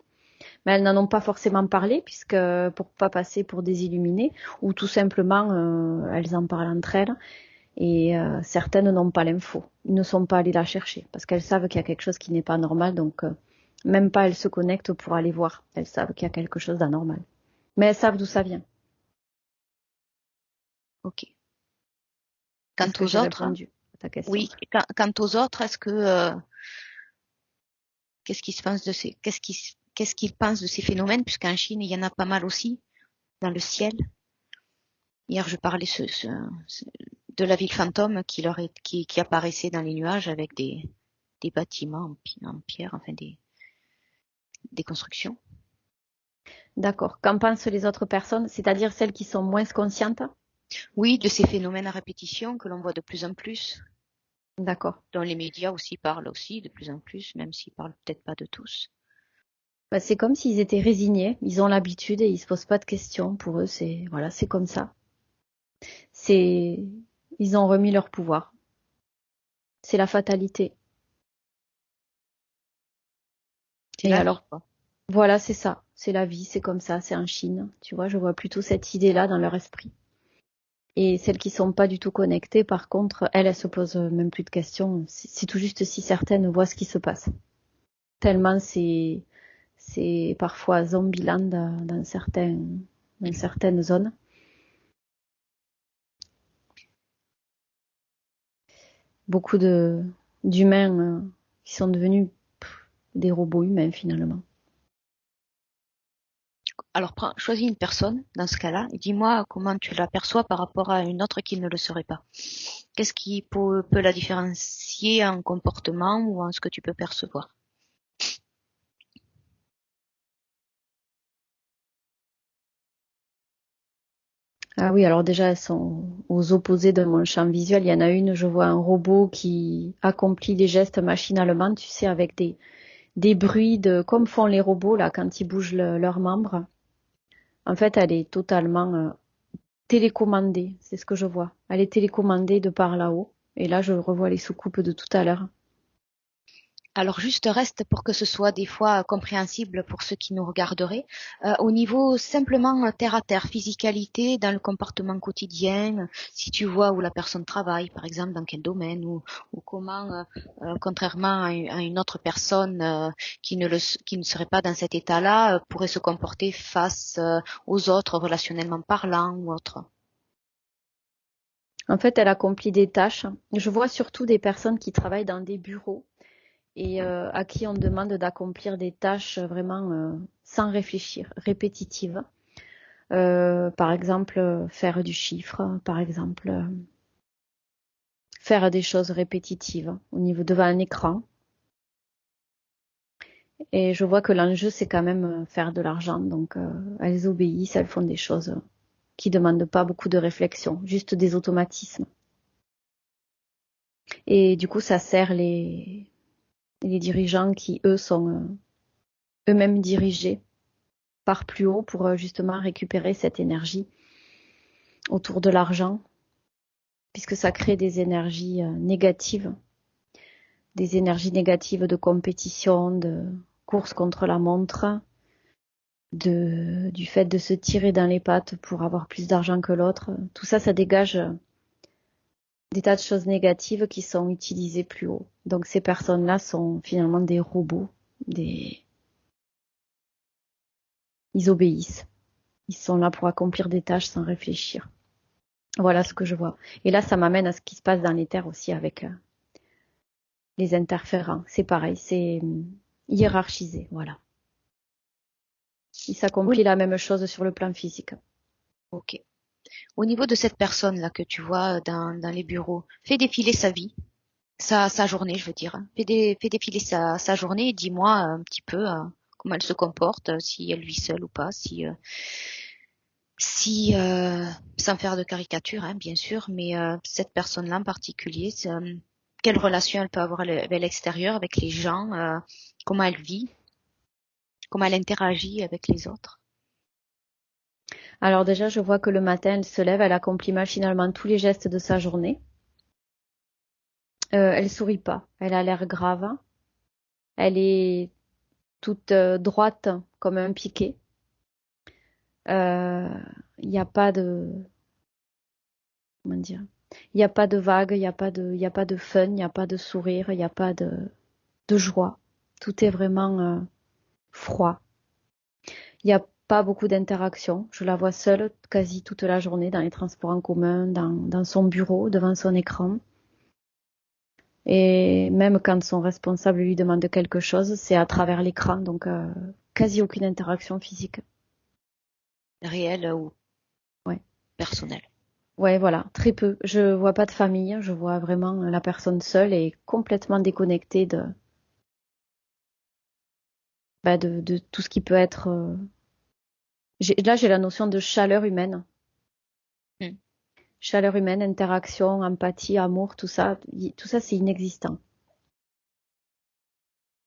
Mais elles n'en ont pas forcément parlé, puisque pour pas passer pour des illuminés, ou tout simplement elles en parlent entre elles. Et certaines n'ont pas l'info, ils ne sont pas allées la chercher, parce qu'elles savent qu'il y a quelque chose qui n'est pas normal, donc même pas elles se connectent pour aller voir. Elles savent qu'il y a quelque chose d'anormal. Mais elles savent d'où ça vient. Ok. Est-ce Quant que aux j'ai autres, répondu à ta question? oui. Quant aux autres, est-ce que qu'est-ce qu'ils pensent de ces phénomènes, puisqu'en Chine il y en a pas mal aussi dans le ciel. Hier, je parlais de la ville fantôme qui apparaissait dans les nuages avec des bâtiments en pierre, enfin des constructions. D'accord. Qu'en pensent les autres personnes, c'est-à-dire celles qui sont moins conscientes? Oui, de ces phénomènes à répétition que l'on voit de plus en plus, D'accord. dont les médias aussi parlent aussi de plus en plus, même s'ils parlent peut-être pas de tous. C'est comme s'ils étaient résignés, ils ont l'habitude et ils se posent pas de questions. Pour eux, c'est voilà, c'est comme ça. Ils ont remis leur pouvoir. C'est la fatalité. C'est Et la vie, alors, quoi. voilà, c'est ça. C'est la vie, c'est comme ça, c'est en Chine. Tu vois, je vois plutôt cette idée-là dans leur esprit. Et celles qui sont pas du tout connectées, par contre, elles se posent même plus de questions. C'est tout juste si certaines voient ce qui se passe. Tellement c'est parfois zombieland dans certaines zones. Beaucoup d'humains qui sont devenus des robots humains finalement. Alors, choisis une personne dans ce cas-là et dis-moi comment tu l'aperçois par rapport à une autre qui ne le serait pas. Qu'est-ce qui peut la différencier en comportement ou en ce que tu peux percevoir? Ah oui, alors déjà, elles sont aux opposés de mon champ visuel. Il y en a une, je vois un robot qui accomplit les gestes machinalement, tu sais, avec des bruits comme font les robots là quand ils bougent leurs membres. En fait, elle est totalement télécommandée, c'est ce que je vois. Elle est télécommandée de par là-haut. Et là, je revois les soucoupes de tout à l'heure. Alors juste reste pour que ce soit des fois compréhensible pour ceux qui nous regarderaient. Au niveau simplement terre à terre, physicalité dans le comportement quotidien, si tu vois où la personne travaille, par exemple, dans quel domaine, ou comment, contrairement à une autre personne qui ne serait pas dans cet état-là, pourrait se comporter face aux autres, relationnellement parlant ou autre. En fait, elle accomplit des tâches. Je vois surtout des personnes qui travaillent dans des bureaux et à qui on demande d'accomplir des tâches vraiment sans réfléchir, répétitives. Par exemple, faire du chiffre, par exemple, faire des choses répétitives au niveau devant un écran. Et je vois que l'enjeu, c'est quand même faire de l'argent. Donc, elles obéissent, elles font des choses qui demandent pas beaucoup de réflexion, juste des automatismes. Et du coup, ça sert les dirigeants qui, eux, sont eux-mêmes dirigés par plus haut pour justement récupérer cette énergie autour de l'argent, puisque ça crée des énergies négatives, des énergies négatives de compétition, de course contre la montre, du fait de se tirer dans les pattes pour avoir plus d'argent que l'autre. Tout ça, ça dégage des tas de choses négatives qui sont utilisées plus haut. Donc ces personnes-là sont finalement des robots, ils obéissent. Ils sont là pour accomplir des tâches sans réfléchir. Voilà ce que je vois. Et là, ça m'amène à ce qui se passe dans les terres aussi avec les interférents. C'est pareil, c'est hiérarchisé, voilà. Il s'accomplit Oui, la même chose sur le plan physique. ok. Au niveau de cette personne-là que tu vois dans les bureaux, fais défiler sa vie, sa journée, je veux dire. Fais défiler sa journée et dis-moi un petit peu comment elle se comporte, si elle vit seule ou pas, si sans faire de caricature, hein, bien sûr, mais cette personne-là en particulier, quelle relation elle peut avoir avec l'extérieur, avec les gens, comment elle vit, comment elle interagit avec les autres. Alors déjà, je vois que le matin, elle se lève, elle accomplit machinalement tous les gestes de sa journée. Elle sourit pas, elle a l'air grave. Elle est toute droite comme un piquet. Il n'y a pas de, comment dire, il n'y a pas de vague, il y a pas de fun, il n'y a pas de sourire, il n'y a pas de joie. Tout est vraiment froid. Il n'y a pas beaucoup d'interaction. Je la vois seule quasi toute la journée dans les transports en commun, dans son bureau, devant son écran. Et même quand son responsable lui demande quelque chose, c'est à travers l'écran, donc quasi aucune interaction physique. Réelle ou Ouais. personnelle. Ouais, voilà, très peu. Je vois pas de famille, je vois vraiment la personne seule et complètement déconnectée de tout ce qui peut être. Là, j'ai la notion de chaleur humaine. Hmm. Chaleur humaine, interaction, empathie, amour, tout ça, c'est inexistant.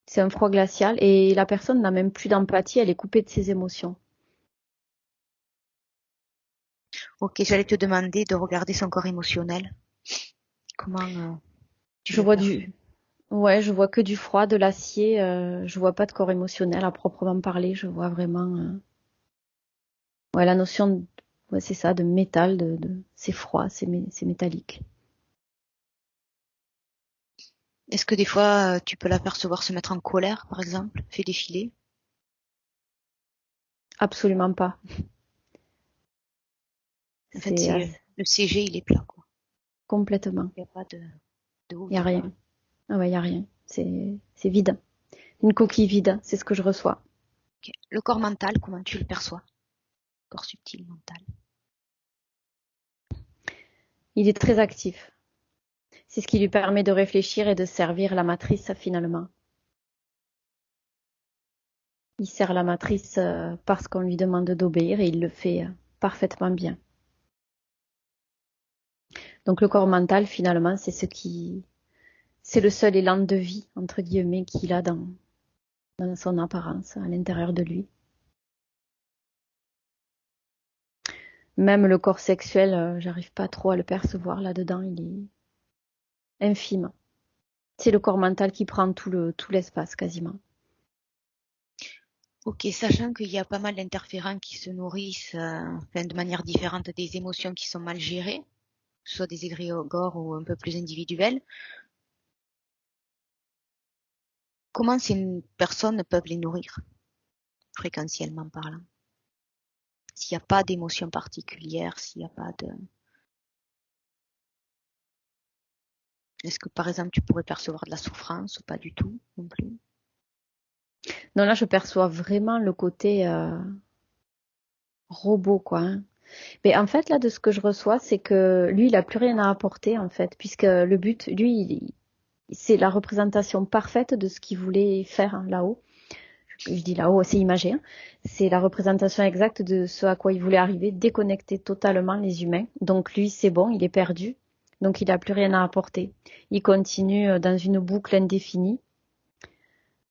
C'est un froid glacial et la personne n'a même plus d'empathie, elle est coupée de ses émotions. Ok, j'allais te demander de regarder son corps émotionnel. Comment tu Je le vois perçois? ouais, je vois que du froid, de l'acier. Je vois pas de corps émotionnel à proprement parler. Je vois vraiment, ouais, la notion, ouais, c'est ça, de métal, c'est froid, c'est métallique. Est-ce que des fois tu peux l'apercevoir se mettre en colère, par exemple, fait défiler? Absolument pas. En fait, C'est le CG, il est plat, quoi. complètement. Il n'y a pas de haut Il y a ou de rien. bas. Ah ouais, il y a rien. C'est vide. Une coquille vide. C'est ce que je reçois. Ok. Le corps mental, comment tu le perçois? Corps subtil, mental. Il est très actif. C'est ce qui lui permet de réfléchir et de servir la matrice finalement. Il sert la matrice parce qu'on lui demande d'obéir et il le fait parfaitement bien. Donc le corps mental finalement, c'est le seul élan de vie entre guillemets qu'il a dans son apparence à l'intérieur de lui. Même le corps sexuel, j'arrive pas trop à le percevoir là-dedans, il est infime. C'est le corps mental qui prend tout l'espace quasiment. Ok, sachant qu'il y a pas mal d'interférents qui se nourrissent enfin, de manière différente des émotions qui sont mal gérées, que ce soit des égrégores ou un peu plus individuels, comment ces personnes peuvent les nourrir, fréquentiellement parlant? S'il n'y a pas d'émotion particulière, s'il n'y a pas de... Est-ce que par exemple tu pourrais percevoir de la souffrance ou pas du tout non plus? Non, là je perçois vraiment le côté robot quoi, hein. Mais en fait là de ce que je reçois, c'est que lui il a plus rien à apporter en fait, puisque le but, lui, c'est la représentation parfaite de ce qu'il voulait faire hein, là-haut. je dis là-haut, c'est imagé, hein, c'est la représentation exacte de ce à quoi il voulait arriver, déconnecter totalement les humains. Donc lui, c'est bon, il est perdu, donc il n'a plus rien à apporter. Il continue dans une boucle indéfinie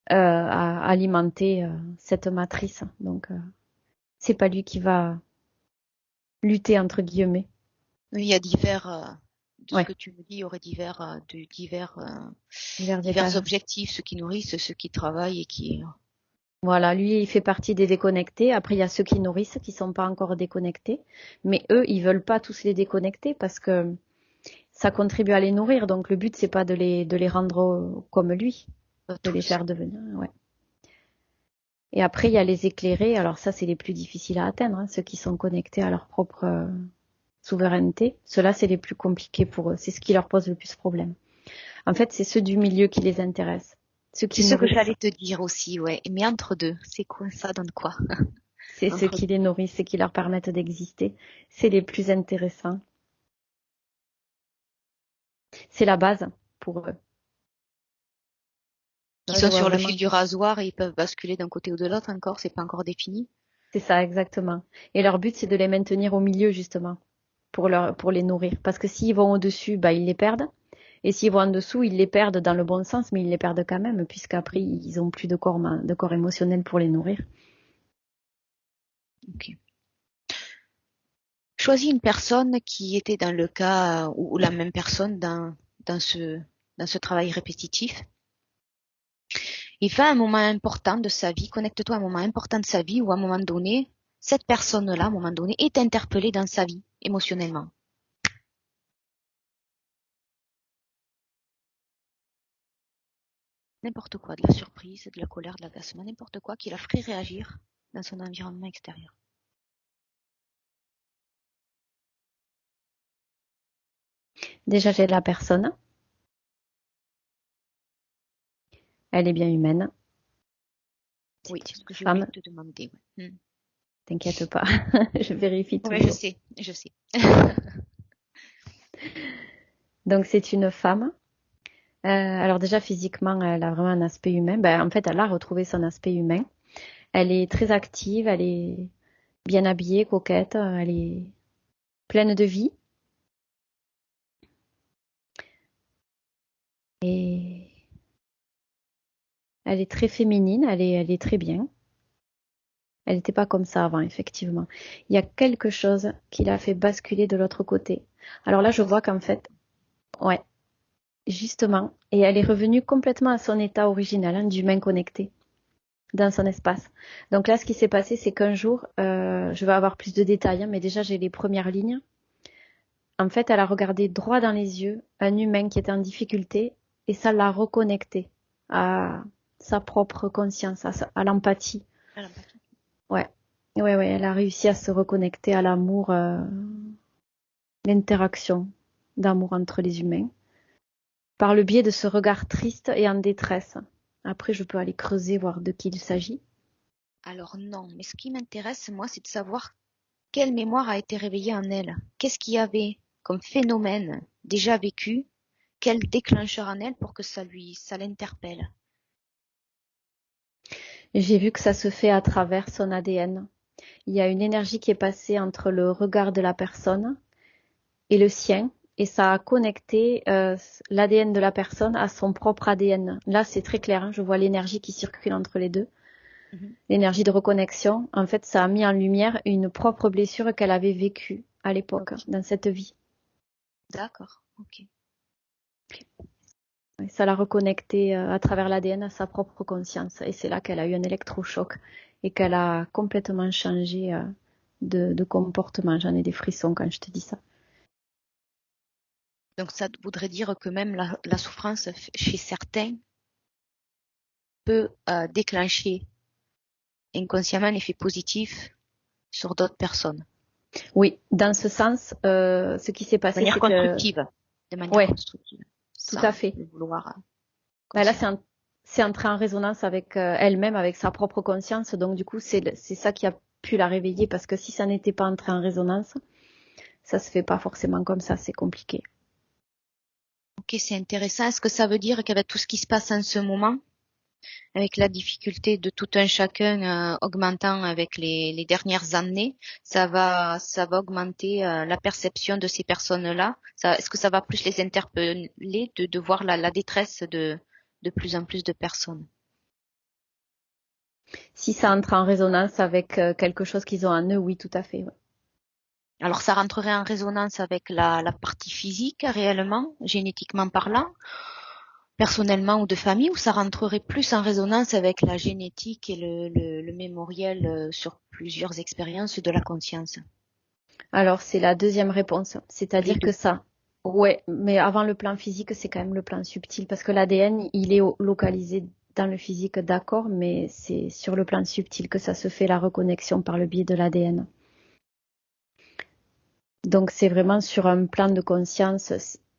à alimenter cette matrice. Donc c'est pas lui qui va lutter entre guillemets. Il y a de ce Ouais, que tu me dis, il y aurait divers divers étages. objectifs, ceux qui nourrissent, ceux qui travaillent et qui... Voilà, lui, il fait partie des déconnectés. Après, il y a ceux qui nourrissent, qui sont pas encore déconnectés. Mais eux, ils veulent pas tous les déconnecter parce que ça contribue à les nourrir. Donc, le but, c'est pas de les rendre comme lui, de les tous. faire devenir, ouais. Et après, il y a les éclairés. Alors ça, c'est les plus difficiles à atteindre, hein, ceux qui sont connectés à leur propre souveraineté. Ceux-là, c'est les plus compliqués pour eux. C'est ce qui leur pose le plus problème. En fait, c'est ceux du milieu qui les intéressent. Ceux C'est qui ce que nourrissent. j'allais te dire aussi, ouais. Mais entre deux, c'est quoi ça donne quoi? C'est ceux Entre qui les nourrissent et qui leur permettent d'exister. C'est les plus intéressants. C'est la base pour eux. qui Moi, je sont vois sur le fil vraiment. du rasoir et ils peuvent basculer d'un côté ou de l'autre encore, c'est pas encore défini. C'est ça, exactement. Et leur but, c'est de les maintenir au milieu, justement, pour les nourrir. Parce que s'ils vont au-dessus, bah, ils les perdent. Et s'ils vont en dessous, ils les perdent dans le bon sens, mais ils les perdent quand même, puisqu'après, ils ont plus de corps émotionnel pour les nourrir. Ok. Choisis une personne qui était dans le cas ou la même personne dans ce, dans ce travail répétitif. Il fait un moment important de sa vie, connecte-toi à un moment important de sa vie où à un moment donné, cette personne-là, à un moment donné, est interpellée dans sa vie, émotionnellement. N'importe quoi, de la surprise, de la colère, de l'agacement, n'importe quoi qui la ferait réagir dans son environnement extérieur. Déjà, j'ai la personne. Elle est bien humaine. Oui, C'est ce une que j'ai oublié femme. de te demander. Ouais. T'inquiète pas. Je vérifie Ouais, je toujours. sais, je sais. Donc, c'est une femme. Alors déjà, physiquement, elle a vraiment un aspect humain. Ben, en fait, elle a retrouvé son aspect humain. Elle est très active, elle est bien habillée, coquette, elle est pleine de vie. Et elle est très féminine, elle est très bien. Elle n'était pas comme ça avant, effectivement. Il y a quelque chose qui l'a fait basculer de l'autre côté. Alors là, je vois qu'en fait, ouais, justement, et elle est revenue complètement à son état original, hein, d'humain connecté, dans son espace. Donc là, ce qui s'est passé, c'est qu'un jour, je vais avoir plus de détails, hein, mais déjà, j'ai les premières lignes. En fait, elle a regardé droit dans les yeux un humain qui était en difficulté et ça l'a reconnecté à sa propre conscience, à l'empathie. À l'empathie. Ouais. Ouais, elle a réussi à se reconnecter à l'amour, l'interaction d'amour entre les humains, par le biais de ce regard triste et en détresse. Après, je peux aller creuser, voir de qui il s'agit. Alors non, mais ce qui m'intéresse, moi, c'est de savoir quelle mémoire a été réveillée en elle. Qu'est-ce qu'il y avait comme phénomène déjà vécu, quel déclencheur en elle pour que ça l'interpelle. J'ai vu que ça se fait à travers son ADN. Il y a une énergie qui est passée entre le regard de la personne et le sien, et ça a connecté l'ADN de la personne à son propre ADN. Là, c'est très clair, hein, je vois l'énergie qui circule entre les deux, Mhm. l'énergie de reconnexion. En fait, ça a mis en lumière une propre blessure qu'elle avait vécue à l'époque, Ok, dans cette vie. d'accord, ok. Et ça l'a reconnecté à travers l'ADN à sa propre conscience. Et c'est là qu'elle a eu un électrochoc et qu'elle a complètement changé de comportement. J'en ai des frissons quand je te dis ça. Donc ça voudrait dire que même la souffrance chez certains peut déclencher inconsciemment un effet positif sur d'autres personnes. Oui, dans ce sens, ce qui s'est De passé, manière c'est que, constructive. De manière ouais, constructive. tout à Sans fait. le vouloir Bah là, consciemment. c'est entré en résonance avec elle-même, avec sa propre conscience. Donc, du coup, c'est ça qui a pu la réveiller parce que si ça n'était pas entré en résonance, ça se fait pas forcément comme ça. C'est compliqué. Ok, c'est intéressant. Est-ce que ça veut dire qu'avec tout ce qui se passe en ce moment, Avec la difficulté de tout un chacun augmentant avec les dernières années, ça va augmenter la perception de ces personnes-là. Est-ce que ça va plus les interpeller de voir la détresse de plus en plus de personnes? Si ça entre en résonance avec quelque chose qu'ils ont en eux, oui, tout à fait. Ouais. Alors ça rentrerait en résonance avec la partie physique réellement, génétiquement parlant, personnellement ou de famille, ou ça rentrerait plus en résonance avec la génétique et le mémoriel sur plusieurs expériences de la conscience? Alors, c'est la deuxième réponse. Les C'est-à-dire deux. que ça, ouais, mais avant le plan physique, c'est quand même le plan subtil, parce que l'ADN, il est localisé dans le physique, d'accord, mais c'est sur le plan subtil que ça se fait la reconnexion par le biais de l'ADN. Donc, c'est vraiment sur un plan de conscience.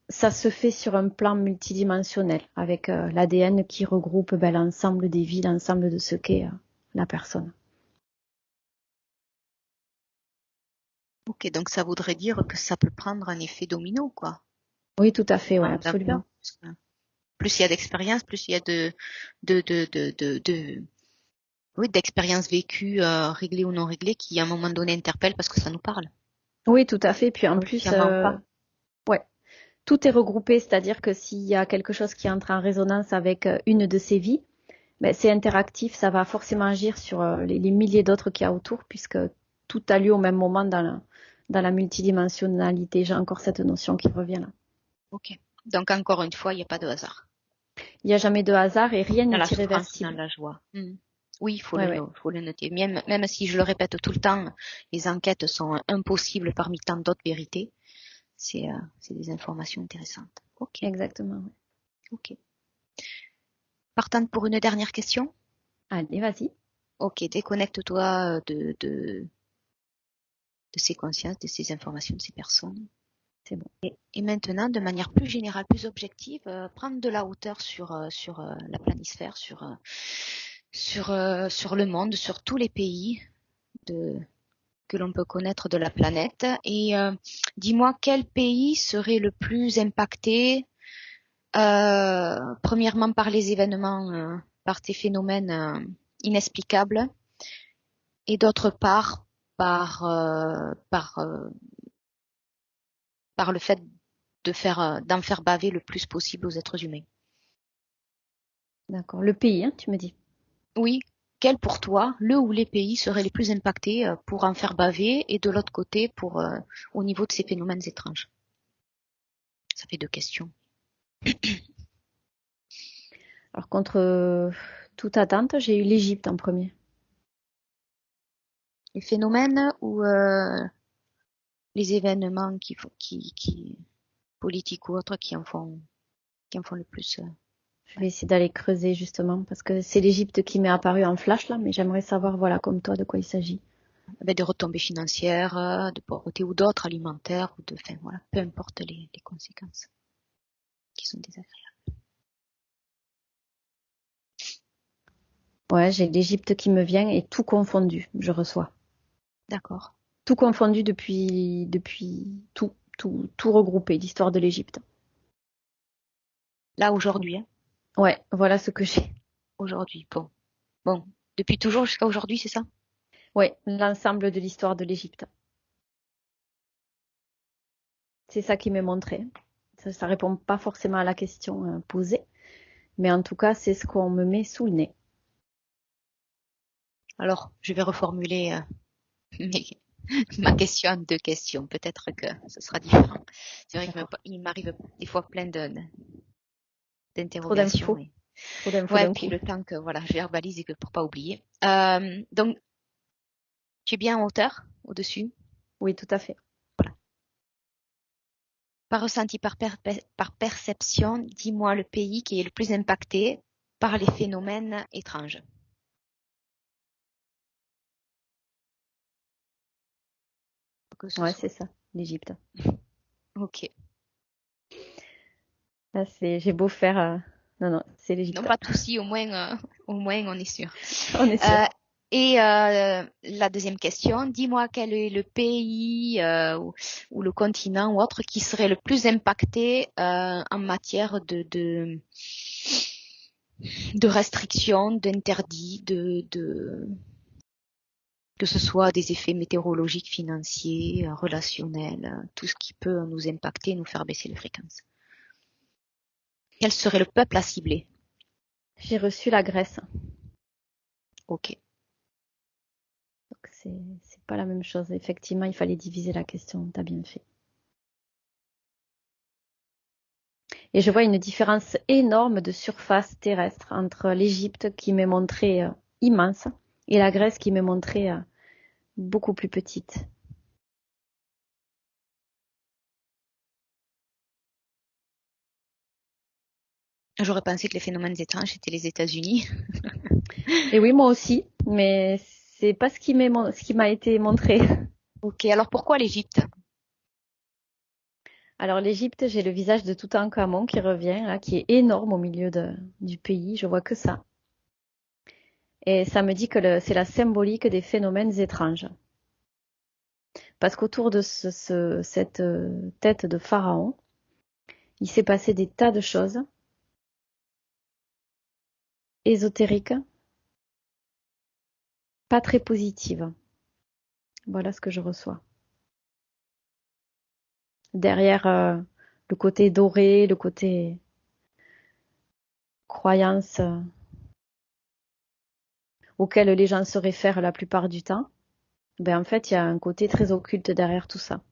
Ça se fait sur un plan multidimensionnel, avec l'ADN qui regroupe l'ensemble des vies, l'ensemble de ce qu'est la personne. Ok, donc ça voudrait dire que ça peut prendre un effet domino, quoi. Oui, tout à fait, ouais, D'ampleur. absolument. Plus il y a d'expérience, plus il y a oui, d'expériences vécues, réglées ou non réglées, qui à un moment donné interpellent parce que ça nous parle. Oui, tout à fait. Puis en plus, Consciemment pas. ouais, tout est regroupé, c'est-à-dire que s'il y a quelque chose qui entre en résonance avec une de ces vies, c'est interactif, ça va forcément agir sur les milliers d'autres qu'il y a autour, puisque tout a lieu au même moment dans la multidimensionnalité. J'ai encore cette notion qui revient là. Ok. Donc encore une fois, il n'y a pas de hasard. Il n'y a jamais de hasard et rien Dans n'est la souffrance, dans irréversible. la joie. Oui, Ouais, ouais. faut le noter. Même si je le répète tout le temps, les enquêtes sont impossibles parmi tant d'autres vérités. C'est des informations intéressantes. Ok. Exactement. Ouais. Ok. Partante pour une dernière question? Allez, vas-y. Ok, déconnecte-toi de ces consciences, de ces informations, de ces personnes. C'est bon. Et maintenant, de manière plus générale, plus objective, prendre de la hauteur sur la planisphère, sur le monde, sur tous les pays que l'on peut connaître de la planète. Et dis-moi, quel pays serait le plus impacté, premièrement par les événements, par ces phénomènes inexplicables, et d'autre part par le fait d'en faire baver le plus possible aux êtres humains. D'accord. Le pays, hein, tu me dis. Oui, quel pour toi, le ou les pays seraient les plus impactés pour en faire baver, et de l'autre côté pour au niveau de ces phénomènes étranges? Ça fait deux questions. Alors, contre toute attente, j'ai eu l'Égypte en premier. Les phénomènes ou les événements qui politiques ou autres qui en font le plus. Je vais essayer d'aller creuser justement, parce que c'est l'Égypte qui m'est apparue en flash là, mais j'aimerais savoir, voilà, comme toi, de quoi il s'agit. Avec des retombées financières, de pauvreté ou d'autres, alimentaires, ou enfin voilà, peu importe les conséquences qui sont désagréables. Ouais, j'ai l'Égypte qui me vient et tout confondu, je reçois. D'accord. Tout confondu depuis tout regroupé, l'histoire de l'Égypte. Là aujourd'hui, hein. Ouais, voilà ce que j'ai. Aujourd'hui, bon, depuis toujours jusqu'à aujourd'hui, c'est ça? Ouais, l'ensemble de l'histoire de l'Égypte. C'est ça qui m'est montré. Ça répond pas forcément à la question posée, mais en tout cas, c'est ce qu'on me met sous le nez. Alors, je vais reformuler ma question en deux questions. Peut-être que ce sera différent. C'est vrai qu'il m'arrive des fois plein Trop d'interrogations. d'infos. Trop d'infos Ouais, d'un puis coup. le temps que voilà, je verbalise et que pour pas oublier. Donc, tu es bien en hauteur, au-dessus? Oui, tout à fait. Voilà. Par ressenti, par perception, dis-moi le pays qui est le plus impacté par les phénomènes étranges. Ouais, c'est ça, l'Égypte. Ok. Là, j'ai beau faire. Non, non, c'est Non, l'Égypte. pas de souci, au moins on est sûr. On est sûr. Et la deuxième question, dis-moi quel est le pays ou le continent ou autre qui serait le plus impacté en matière de restrictions, d'interdits, que ce soit des effets météorologiques, financiers, relationnels, tout ce qui peut nous impacter, nous faire baisser les fréquences. Quel serait le peuple à cibler? J'ai reçu la Grèce. Ok. Donc c'est pas la même chose. Effectivement, il fallait diviser la question. T'as bien fait. Et je vois une différence énorme de surface terrestre entre l'Égypte qui m'est montrée immense et la Grèce qui m'est montrée beaucoup plus petite. J'aurais pensé que les phénomènes étranges étaient les États-Unis. Et oui, moi aussi, mais c'est pas ce qui m'a été montré. Ok, alors pourquoi l'Égypte? Alors l'Égypte, j'ai le visage de Toutankhamon qui revient, là, qui est énorme au milieu du pays. Je vois que ça. Et ça me dit que c'est la symbolique des phénomènes étranges. Parce qu'autour de cette tête de pharaon, il s'est passé des tas de choses ésotériques, pas très positives. Voilà ce que je reçois. Derrière le côté doré, le côté croyance auquel les gens se réfèrent la plupart du temps, ben en fait, il y a un côté très occulte derrière tout ça.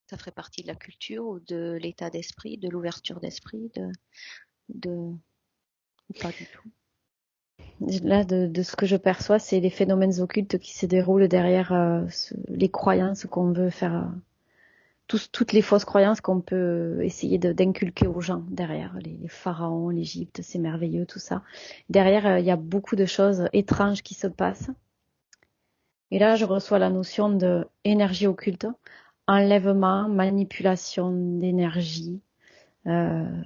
Ça ferait partie de la culture ou de l'état d'esprit, de l'ouverture d'esprit, ou pas du tout. Là, de ce que je perçois, c'est les phénomènes occultes qui se déroulent derrière les croyances qu'on veut faire, toutes les fausses croyances qu'on peut essayer d'inculquer aux gens derrière, les pharaons, l'Égypte, c'est merveilleux, tout ça. Derrière, il y a beaucoup de choses étranges qui se passent. Et là, je reçois la notion de énergie occulte, enlèvement, manipulation d'énergie. Euh,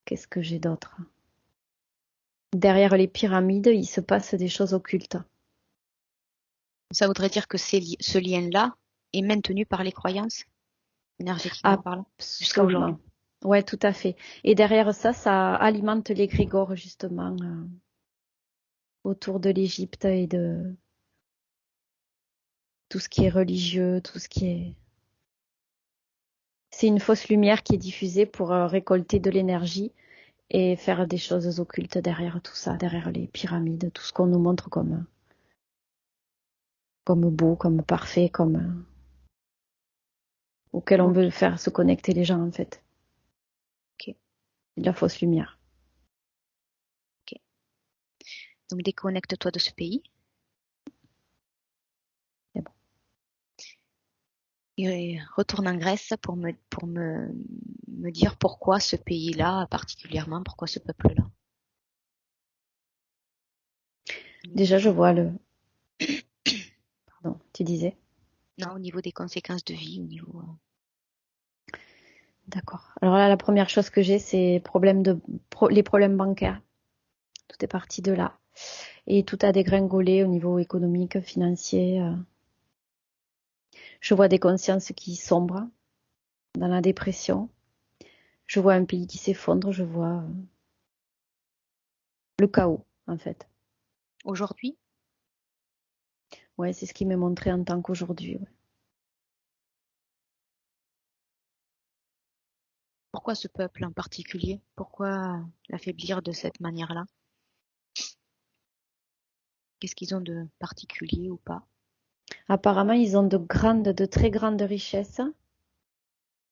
Qu'est-ce que j'ai d'autre? Derrière les pyramides, il se passe des choses occultes. Ça voudrait dire que ce lien-là est maintenu par les croyances, énergétiquement parlant, jusqu'à aujourd'hui. Absolument. Ouais, tout à fait. Et derrière ça, ça alimente l'égrégore justement autour de l'Égypte et de tout ce qui est religieux, tout ce qui est. C'est une fausse lumière qui est diffusée pour récolter de l'énergie et faire des choses occultes derrière tout ça, derrière les pyramides, tout ce qu'on nous montre comme beau, comme parfait, comme auquel on veut faire se connecter les gens en fait. Ok, De la fausse lumière. ok. Donc déconnecte-toi de ce pays C'est bon. et retourne en Grèce me dire pourquoi ce pays-là particulièrement, pourquoi ce peuple-là. Déjà, je vois le. Pardon, tu disais. Non, au niveau des conséquences de vie, au niveau. D'accord. Alors là, la première chose que j'ai, c'est les problèmes bancaires. Tout est parti de là. Et tout a dégringolé au niveau économique, financier. Je vois des consciences qui sombrent dans la dépression. Je vois un pays qui s'effondre. Je vois le chaos, en fait. Aujourd'hui, Ouais, c'est ce qui m'est montré en tant qu'aujourd'hui. Ouais. pourquoi ce peuple en particulier? Pourquoi l'affaiblir de cette manière-là? Qu'est-ce qu'ils ont de particulier ou pas? Apparemment, ils ont de très grandes richesses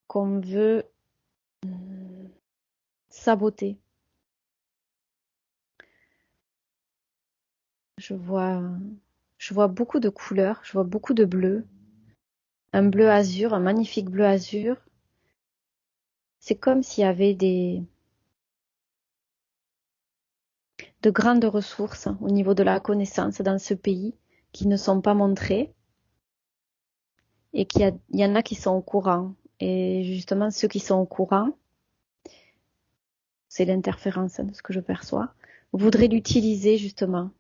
qu'on veut saboter. Je vois, je vois beaucoup de couleurs, je vois beaucoup de bleu, un bleu azur, un magnifique bleu azur. C'est comme s'il y avait de grandes ressources au niveau de la connaissance dans ce pays qui ne sont pas montrées et il y en a qui sont au courant. Et justement, ceux qui sont au courant, c'est l'interférence de ce que je perçois, voudraient l'utiliser justement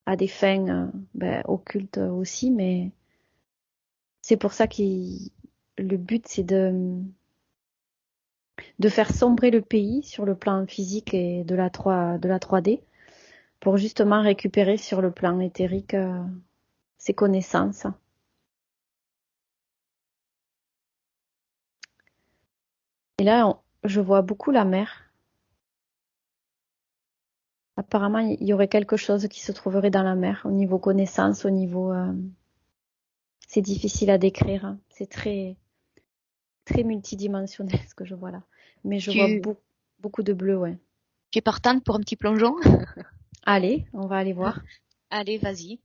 à des fins occultes aussi, mais c'est pour ça que le but c'est de faire sombrer le pays sur le plan physique et de la 3D pour justement récupérer sur le plan éthérique ses connaissances. Et là, je vois beaucoup la mer. Apparemment, il y aurait quelque chose qui se trouverait dans la mer, au niveau connaissance, au niveau... c'est difficile à décrire, hein. C'est très, très multidimensionnel ce que je vois là. Mais je vois Tu, beaucoup de bleu, ouais. tu es partante pour un petit plongeon? Allez, on va aller voir. Allez, vas-y.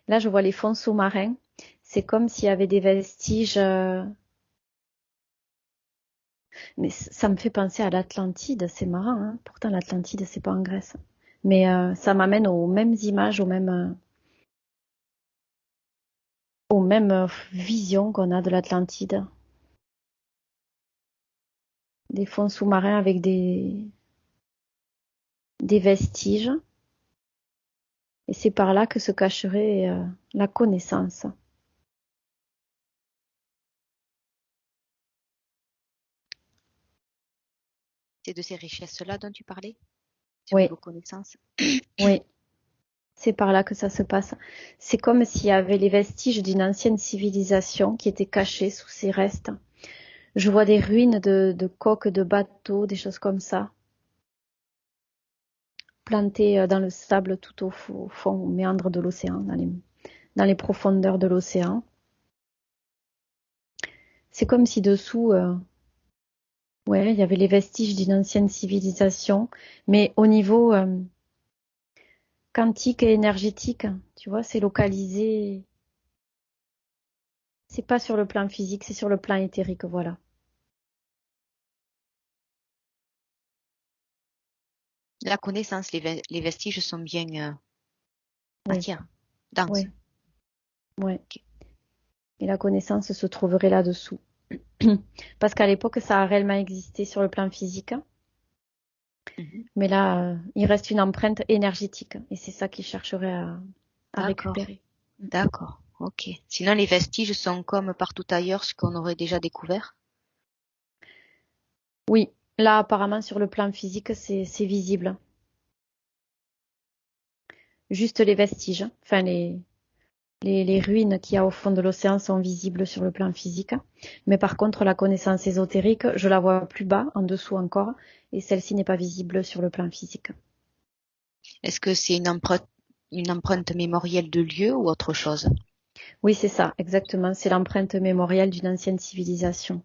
Là, je vois les fonds sous-marins. C'est comme s'il y avait des vestiges... Mais ça me fait penser à l'Atlantide, c'est marrant, hein. Pourtant, l'Atlantide, c'est pas en Grèce. Mais ça m'amène aux mêmes images, aux mêmes visions qu'on a de l'Atlantide. Des fonds sous-marins avec des vestiges. Et c'est par là que se cacherait la connaissance. C'est de ces richesses-là dont tu parlais, sur Oui, niveau connaissance. oui, c'est par là que ça se passe. C'est comme s'il y avait les vestiges d'une ancienne civilisation qui étaient cachés sous ces restes. Je vois des ruines de coques de bateaux, des choses comme ça, plantées dans le sable tout au fond, au méandre de l'océan, dans les profondeurs de l'océan. C'est comme si dessous, ouais, il y avait les vestiges d'une ancienne civilisation, mais au niveau quantique et énergétique, tu vois, c'est localisé. C'est pas sur le plan physique, c'est sur le plan éthérique, voilà. La connaissance, les vestiges sont bien Oui, matière, dense. oui, oui. Ok. Et la connaissance se trouverait là-dessous. Parce qu'à l'époque, ça a réellement existé sur le plan physique, Mhm. mais là, il reste une empreinte énergétique, et c'est ça qu'ils chercheraient à D'accord, récupérer. d'accord, ok. Sinon, les vestiges sont comme partout ailleurs, ce qu'on aurait déjà découvert. Oui, là, apparemment, sur le plan physique, c'est visible. Juste les vestiges, enfin les ruines qu'il y a au fond de l'océan sont visibles sur le plan physique. Mais par contre, la connaissance ésotérique, je la vois plus bas, en dessous encore, et celle-ci n'est pas visible sur le plan physique. Est-ce que c'est une empreinte mémorielle de lieu ou autre chose? Oui, c'est ça, exactement. C'est l'empreinte mémorielle d'une ancienne civilisation,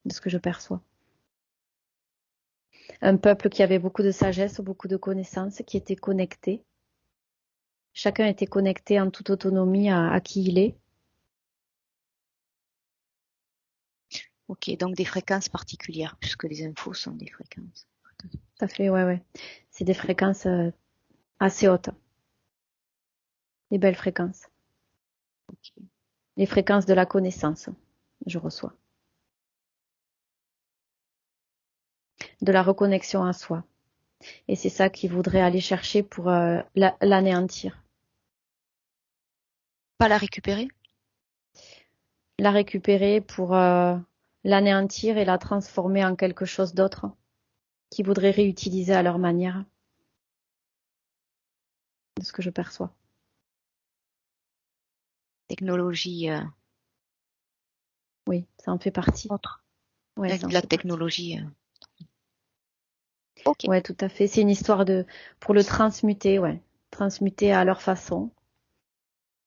de ce que je perçois. Un peuple qui avait beaucoup de sagesse, beaucoup de connaissances, qui était connecté. Chacun était connecté en toute autonomie à qui il est. Ok, donc des fréquences particulières, puisque les infos sont des fréquences. Ça fait, ouais, ouais. C'est des fréquences assez hautes, des belles fréquences. Ok. Les fréquences de la connaissance, je reçois. De la reconnexion à soi. Et c'est ça qu'ils voudraient aller chercher pour l'anéantir. Pas la récupérer? La récupérer pour l'anéantir et la transformer en quelque chose d'autre qu'ils voudraient réutiliser à leur manière, de ce que je perçois. Technologie Oui, ça en fait partie. autre. Ouais, Avec ça de en la fait partie. technologie. Ok. Ouais, tout à fait. C'est une histoire pour le transmuter, ouais. Transmuter à leur façon.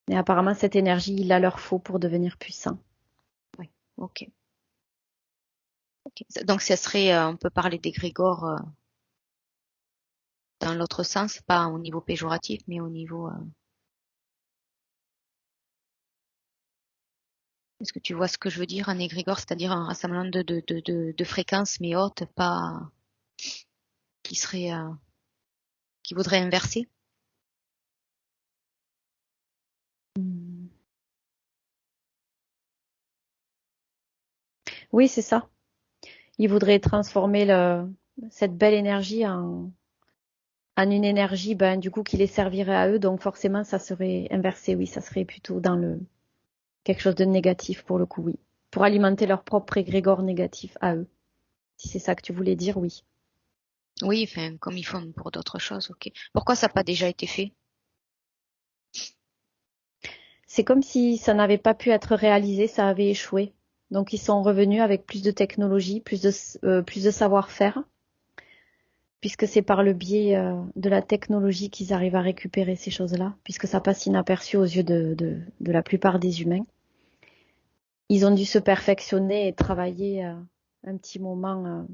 Et apparemment, cette énergie, il la leur faut pour devenir puissant. Oui. Ok. Ok. Donc, ça serait, on peut parler d'égrégore dans l'autre sens, pas au niveau péjoratif, mais au niveau. Est-ce que tu vois ce que je veux dire? Un égrégore, c'est-à-dire un rassemblement de fréquences, mais hautes, pas qui serait, qui voudrait inverser. Hmm. Oui, c'est ça. Ils voudraient transformer cette belle énergie en une énergie, ben, du coup, qui les servirait à eux. Donc, forcément, ça serait inversé. Oui, ça serait plutôt dans quelque chose de négatif pour le coup, oui. Pour alimenter leur propre égrégore négatif à eux. Si c'est ça que tu voulais dire, oui. Oui, enfin, comme ils font pour d'autres choses, ok. Pourquoi ça n'a pas déjà été fait? C'est comme si ça n'avait pas pu être réalisé, ça avait échoué. Donc ils sont revenus avec plus de technologie, plus de savoir-faire, puisque c'est par le biais de la technologie qu'ils arrivent à récupérer ces choses-là, puisque ça passe inaperçu aux yeux de la plupart des humains. Ils ont dû se perfectionner et travailler un petit moment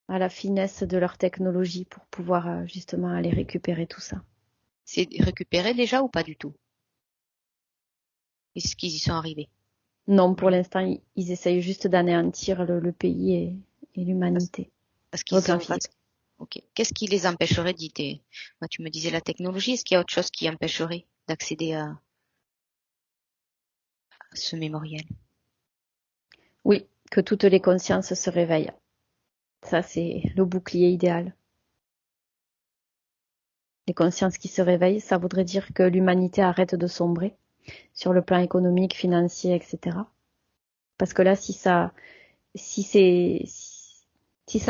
à la finesse de leur technologie pour pouvoir justement aller récupérer tout ça. C'est récupéré déjà ou pas du tout? Est-ce qu'ils y sont arrivés? Non, pour l'instant, ils essayent juste d'anéantir le pays et l'humanité Parce au qu'ils plan sont physique. ok. Qu'est-ce qui les empêcherait Moi, tu me disais la technologie. Est-ce qu'il y a autre chose qui empêcherait d'accéder à ce mémorial? Oui, que toutes les consciences se réveillent. Ça, c'est le bouclier idéal. Les consciences qui se réveillent, ça voudrait dire que l'humanité arrête de sombrer sur le plan économique, financier, etc. Parce que là, si ça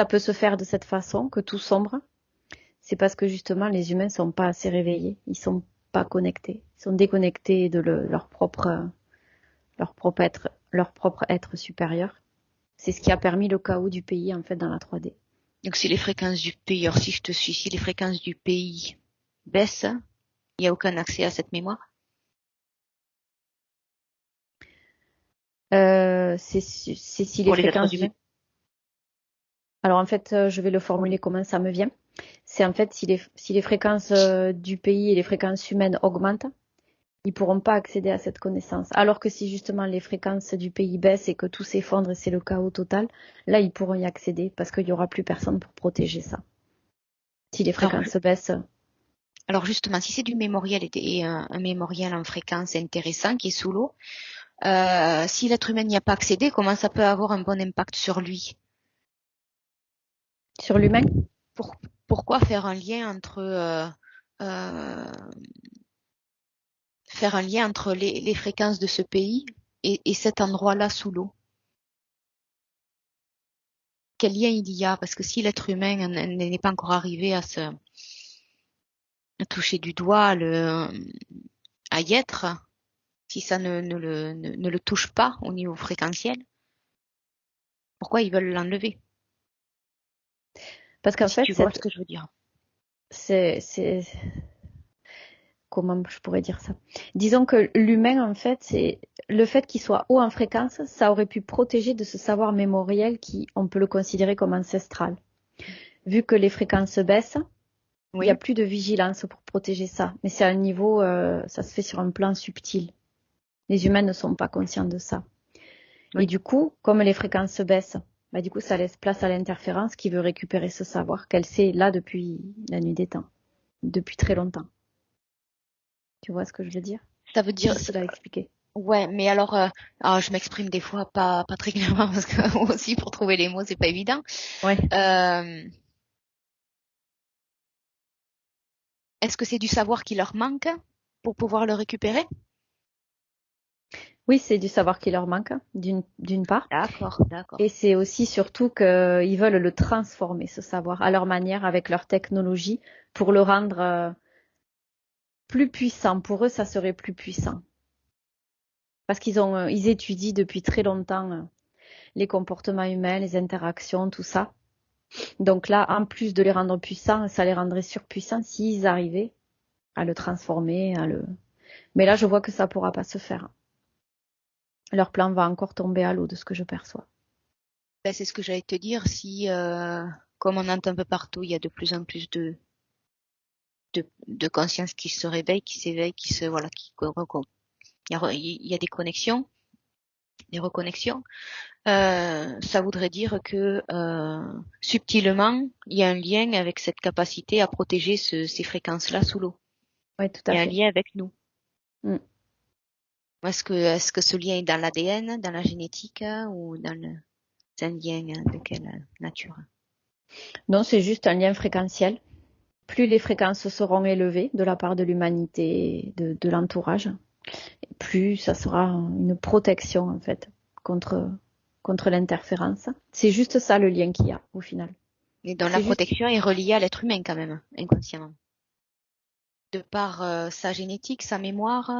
peut se faire de cette façon, que tout sombre, c'est parce que justement les humains sont pas assez réveillés, ils sont pas connectés, ils sont déconnectés de leur propre être supérieur. C'est ce qui a permis le chaos du pays en fait dans la 3D. Donc, si les fréquences du pays, alors si je te suis, si les fréquences du pays baissent, il n'y a aucun accès à cette mémoire? C'est si les Pour les êtres fréquences humains? Alors en fait, je vais le formuler comment ça me vient. C'est en fait si les fréquences du pays et les fréquences humaines augmentent, ils pourront pas accéder à cette connaissance. Alors que si justement les fréquences du pays baissent et que tout s'effondre et c'est le chaos total, là ils pourront y accéder parce qu'il y aura plus personne pour protéger ça. Si les fréquences baissent. Alors justement, si c'est du mémorial et un mémorial en fréquence intéressant qui est sous l'eau, si l'être humain n'y a pas accédé, comment ça peut avoir un bon impact sur lui? Sur l'humain? Pourquoi faire un lien euh, entre les fréquences de ce pays et cet endroit-là sous l'eau? Quel lien il y a? Parce que si l'être humain n'est pas encore arrivé à toucher du doigt, à y être, si ça ne le touche pas au niveau fréquentiel, pourquoi ils veulent l'enlever? Parce qu'en Si fait, tu vois ce que je veux dire. c'est comment je pourrais dire ça? Disons que l'humain, en fait, c'est le fait qu'il soit haut en fréquence, ça aurait pu protéger de ce savoir mémoriel qui, on peut le considérer comme ancestral. Vu que les fréquences baissent, il n'y a Oui, plus de vigilance pour protéger ça. Mais c'est à un niveau, ça se fait sur un plan subtil. Les humains ne sont pas conscients de ça. Et oui. du coup, comme les fréquences baissent, bah, du coup, ça laisse place à l'interférence qui veut récupérer ce savoir qu'elle sait là depuis la nuit des temps, depuis très longtemps. Tu vois ce que je veux dire? Ça veut dire, Difficile à expliquer. ouais, mais alors, je m'exprime des fois pas très clairement parce que aussi pour trouver les mots, c'est pas évident. Ouais. Euh, Est-ce que c'est du savoir qui leur manque pour pouvoir le récupérer? Oui, c'est du savoir qui leur manque, d'une part. D'accord, d'accord. Et c'est aussi surtout qu'ils veulent le transformer, ce savoir, à leur manière, avec leur technologie, pour le rendre plus puissant. Pour eux, ça serait plus puissant. Parce ils étudient depuis très longtemps les comportements humains, les interactions, tout ça. Donc là, en plus de les rendre puissants, ça les rendrait surpuissants s'ils arrivaient à le transformer, Mais là, je vois que ça pourra pas se faire. Leur plan va encore tomber à l'eau de ce que je perçois. Ben, c'est ce que j'allais te dire. Si, comme on entend un peu partout, il y a de plus en plus de conscience qui se réveille, qui s'éveille, il y a des connexions, des reconnexions. Ça voudrait dire que subtilement, il y a un lien avec cette capacité à protéger ces fréquences-là sous l'eau. Oui, tout Il à y a un fait. lien avec nous. Mm. Est-ce que ce lien est dans l'ADN, dans la génétique, ou c'est un lien de quelle nature? Non, c'est juste un lien fréquentiel. plus les fréquences seront élevées de la part de l'humanité, de l'entourage, plus ça sera une protection en fait contre l'interférence. C'est juste ça le lien qu'il y a au final. Et donc la C'est juste, protection est reliée à l'être humain quand même, inconsciemment. De par sa génétique, sa mémoire,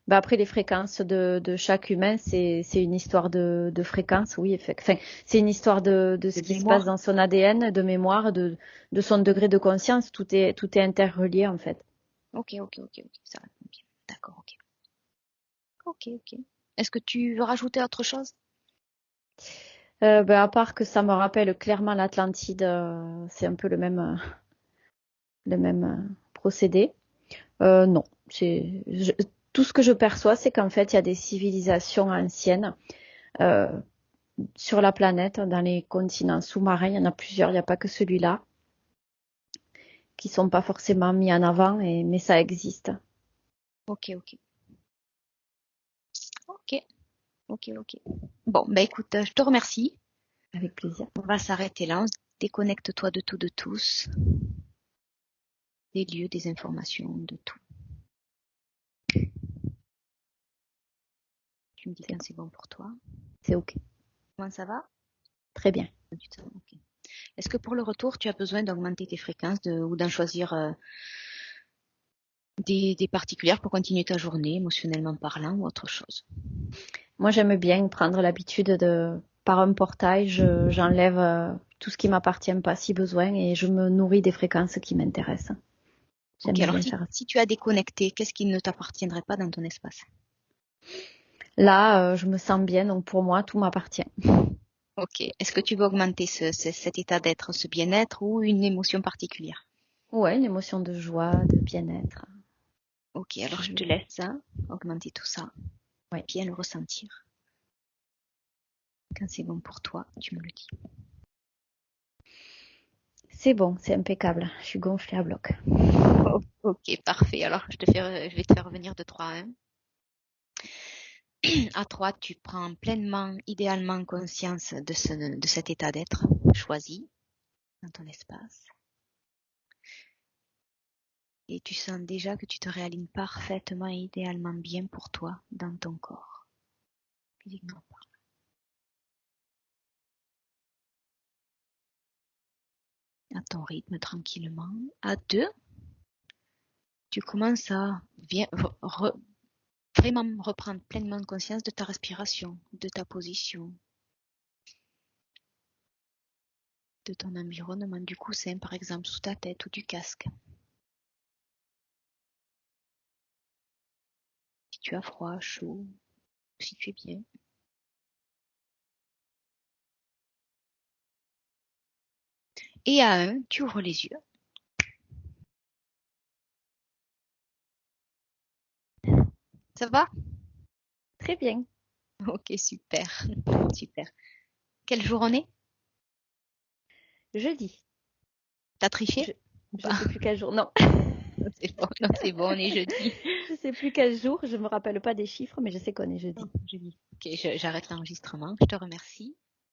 après les fréquences de chaque humain, c'est une histoire de fréquence, oui, enfin, c'est une histoire de ce qui se mémoire. passe dans son ADN, de mémoire, de son degré de conscience, tout est interrelié en fait. Ok, ça répond bien. D'accord, ok. Ok. Est-ce que tu veux rajouter autre chose? À part que ça me rappelle clairement l'Atlantide, c'est un peu le même procédé. Non, tout ce que je perçois, c'est qu'en fait, il y a des civilisations anciennes euh, sur la planète, dans les continents sous-marins. Il y en a plusieurs, il n'y a pas que celui-là, qui sont pas forcément mis en avant, mais ça existe. Ok. Bon, bah écoute, je te remercie. Avec plaisir. On va s'arrêter là. Déconnecte-toi de tout, de tous. Des lieux, des informations, de tout. Tu me dis quand c'est bon pour toi. C'est OK. Comment ça va? Très bien. Ok. Est-ce que pour le retour, tu as besoin d'augmenter tes fréquences ou d'en choisir des particulières pour continuer ta journée, émotionnellement parlant, ou autre chose? Moi, j'aime bien prendre l'habitude par un portail, j'enlève tout ce qui m'appartient pas si besoin et je me nourris des fréquences qui m'intéressent. Ok, J'aime alors bien faire ça. si tu as déconnecté, qu'est-ce qui ne t'appartiendrait pas dans ton espace? Là, je me sens bien, donc pour moi, tout m'appartient. Ok. Est-ce que tu veux augmenter cet état d'être, ce bien-être ou une émotion particulière? Ouais, une émotion de joie, de bien-être. Ok, alors je te laisse augmenter tout ça. Ouais. Bien le ressentir. Quand c'est bon pour toi, tu me le dis. C'est bon, c'est impeccable. Je suis gonflée à bloc. Oh, ok, parfait. Alors je vais te faire revenir de 3 à 1. À 3, tu prends pleinement, idéalement conscience de cet état d'être choisi dans ton espace. Et tu sens déjà que tu te réalignes parfaitement et idéalement bien pour toi dans ton corps. Physiquement parlant. À ton rythme, tranquillement. À 2, tu commences à vraiment reprendre pleinement conscience de ta respiration, de ta position, de ton environnement, du coussin par exemple sous ta tête ou du casque. Si tu as froid, chaud, si tu es bien. Et à 1, tu ouvres les yeux. Ça va? Très bien. Ok, super. Super. Quel jour on est? Jeudi. T'as triché? Je Ou je pas? sais plus quel jour. Non, C'est bon, on est jeudi. je sais plus quel jour. Je me rappelle pas des chiffres, mais je sais qu'on est jeudi. Jeudi. Ok, j'arrête l'enregistrement. Je te remercie.